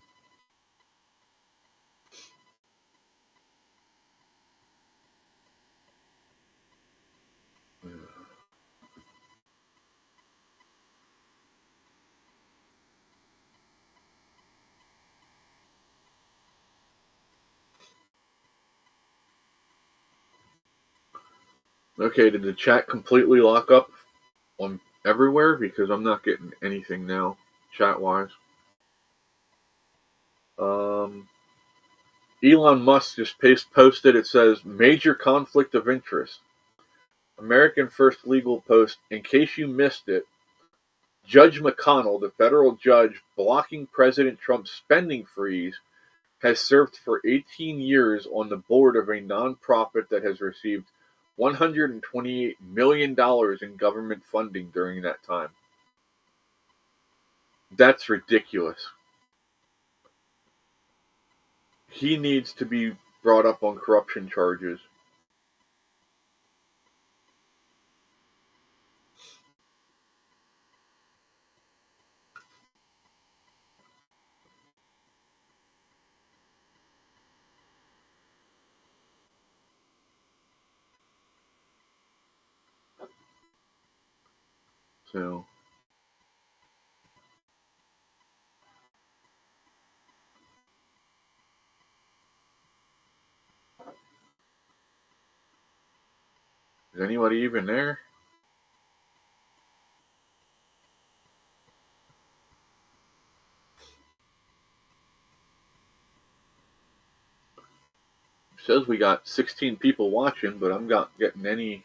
okay, did the chat completely lock up on everywhere? Because I'm not getting anything now, chat wise. Elon Musk just posted. It says major conflict of interest. American First Legal Post. In case you missed it, Judge McConnell, the federal judge blocking President Trump's spending freeze, has served for 18 years on the board of a nonprofit that has received $128 million in government funding during that time. That's ridiculous. He needs to be brought up on corruption charges. So, Is anybody even there? It says we got 16 people watching, but I'm not getting any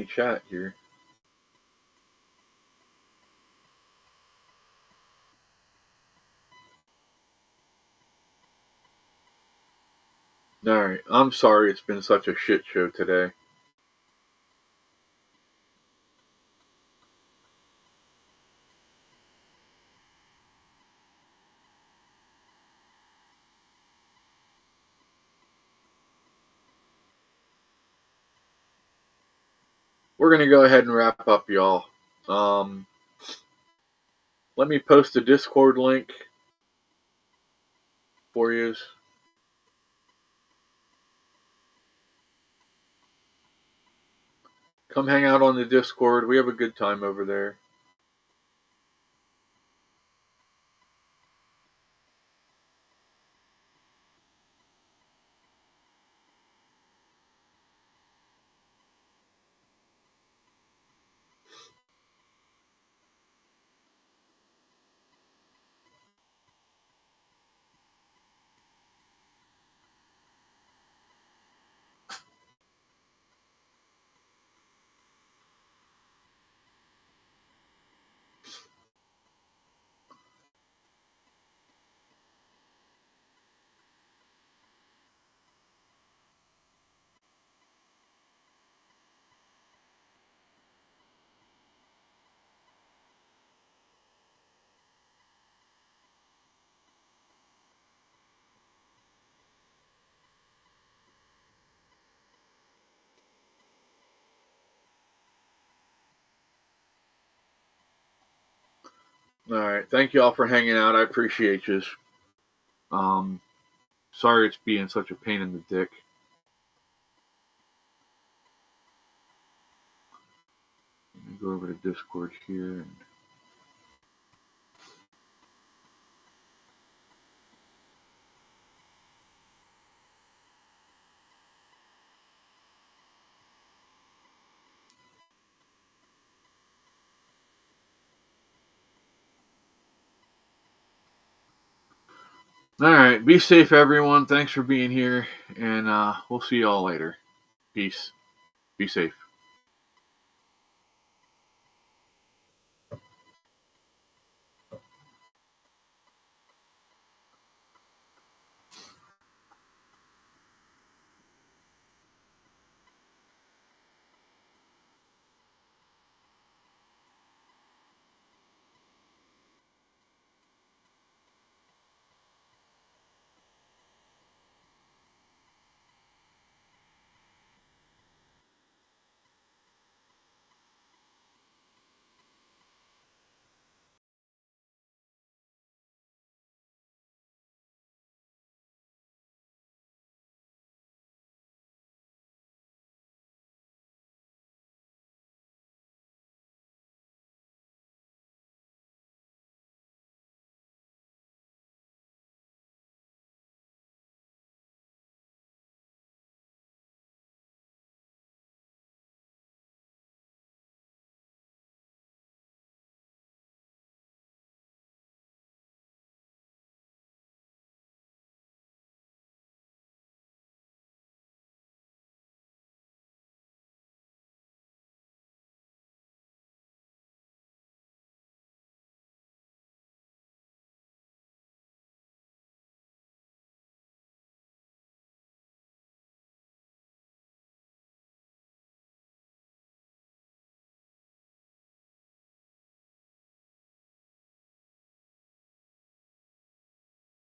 chat here. Alright, I'm sorry it's been such a shit show today. We're going to go ahead and wrap up, y'all. Let me post a Discord link for you. Come hang out on the Discord. We have a good time over there. Alright, thank you all for hanging out. I appreciate you. Sorry it's being such a pain in the dick. Let me go over to Discord here. Alright, be safe everyone. Thanks for being here, and we'll see y'all later. Peace. Be safe.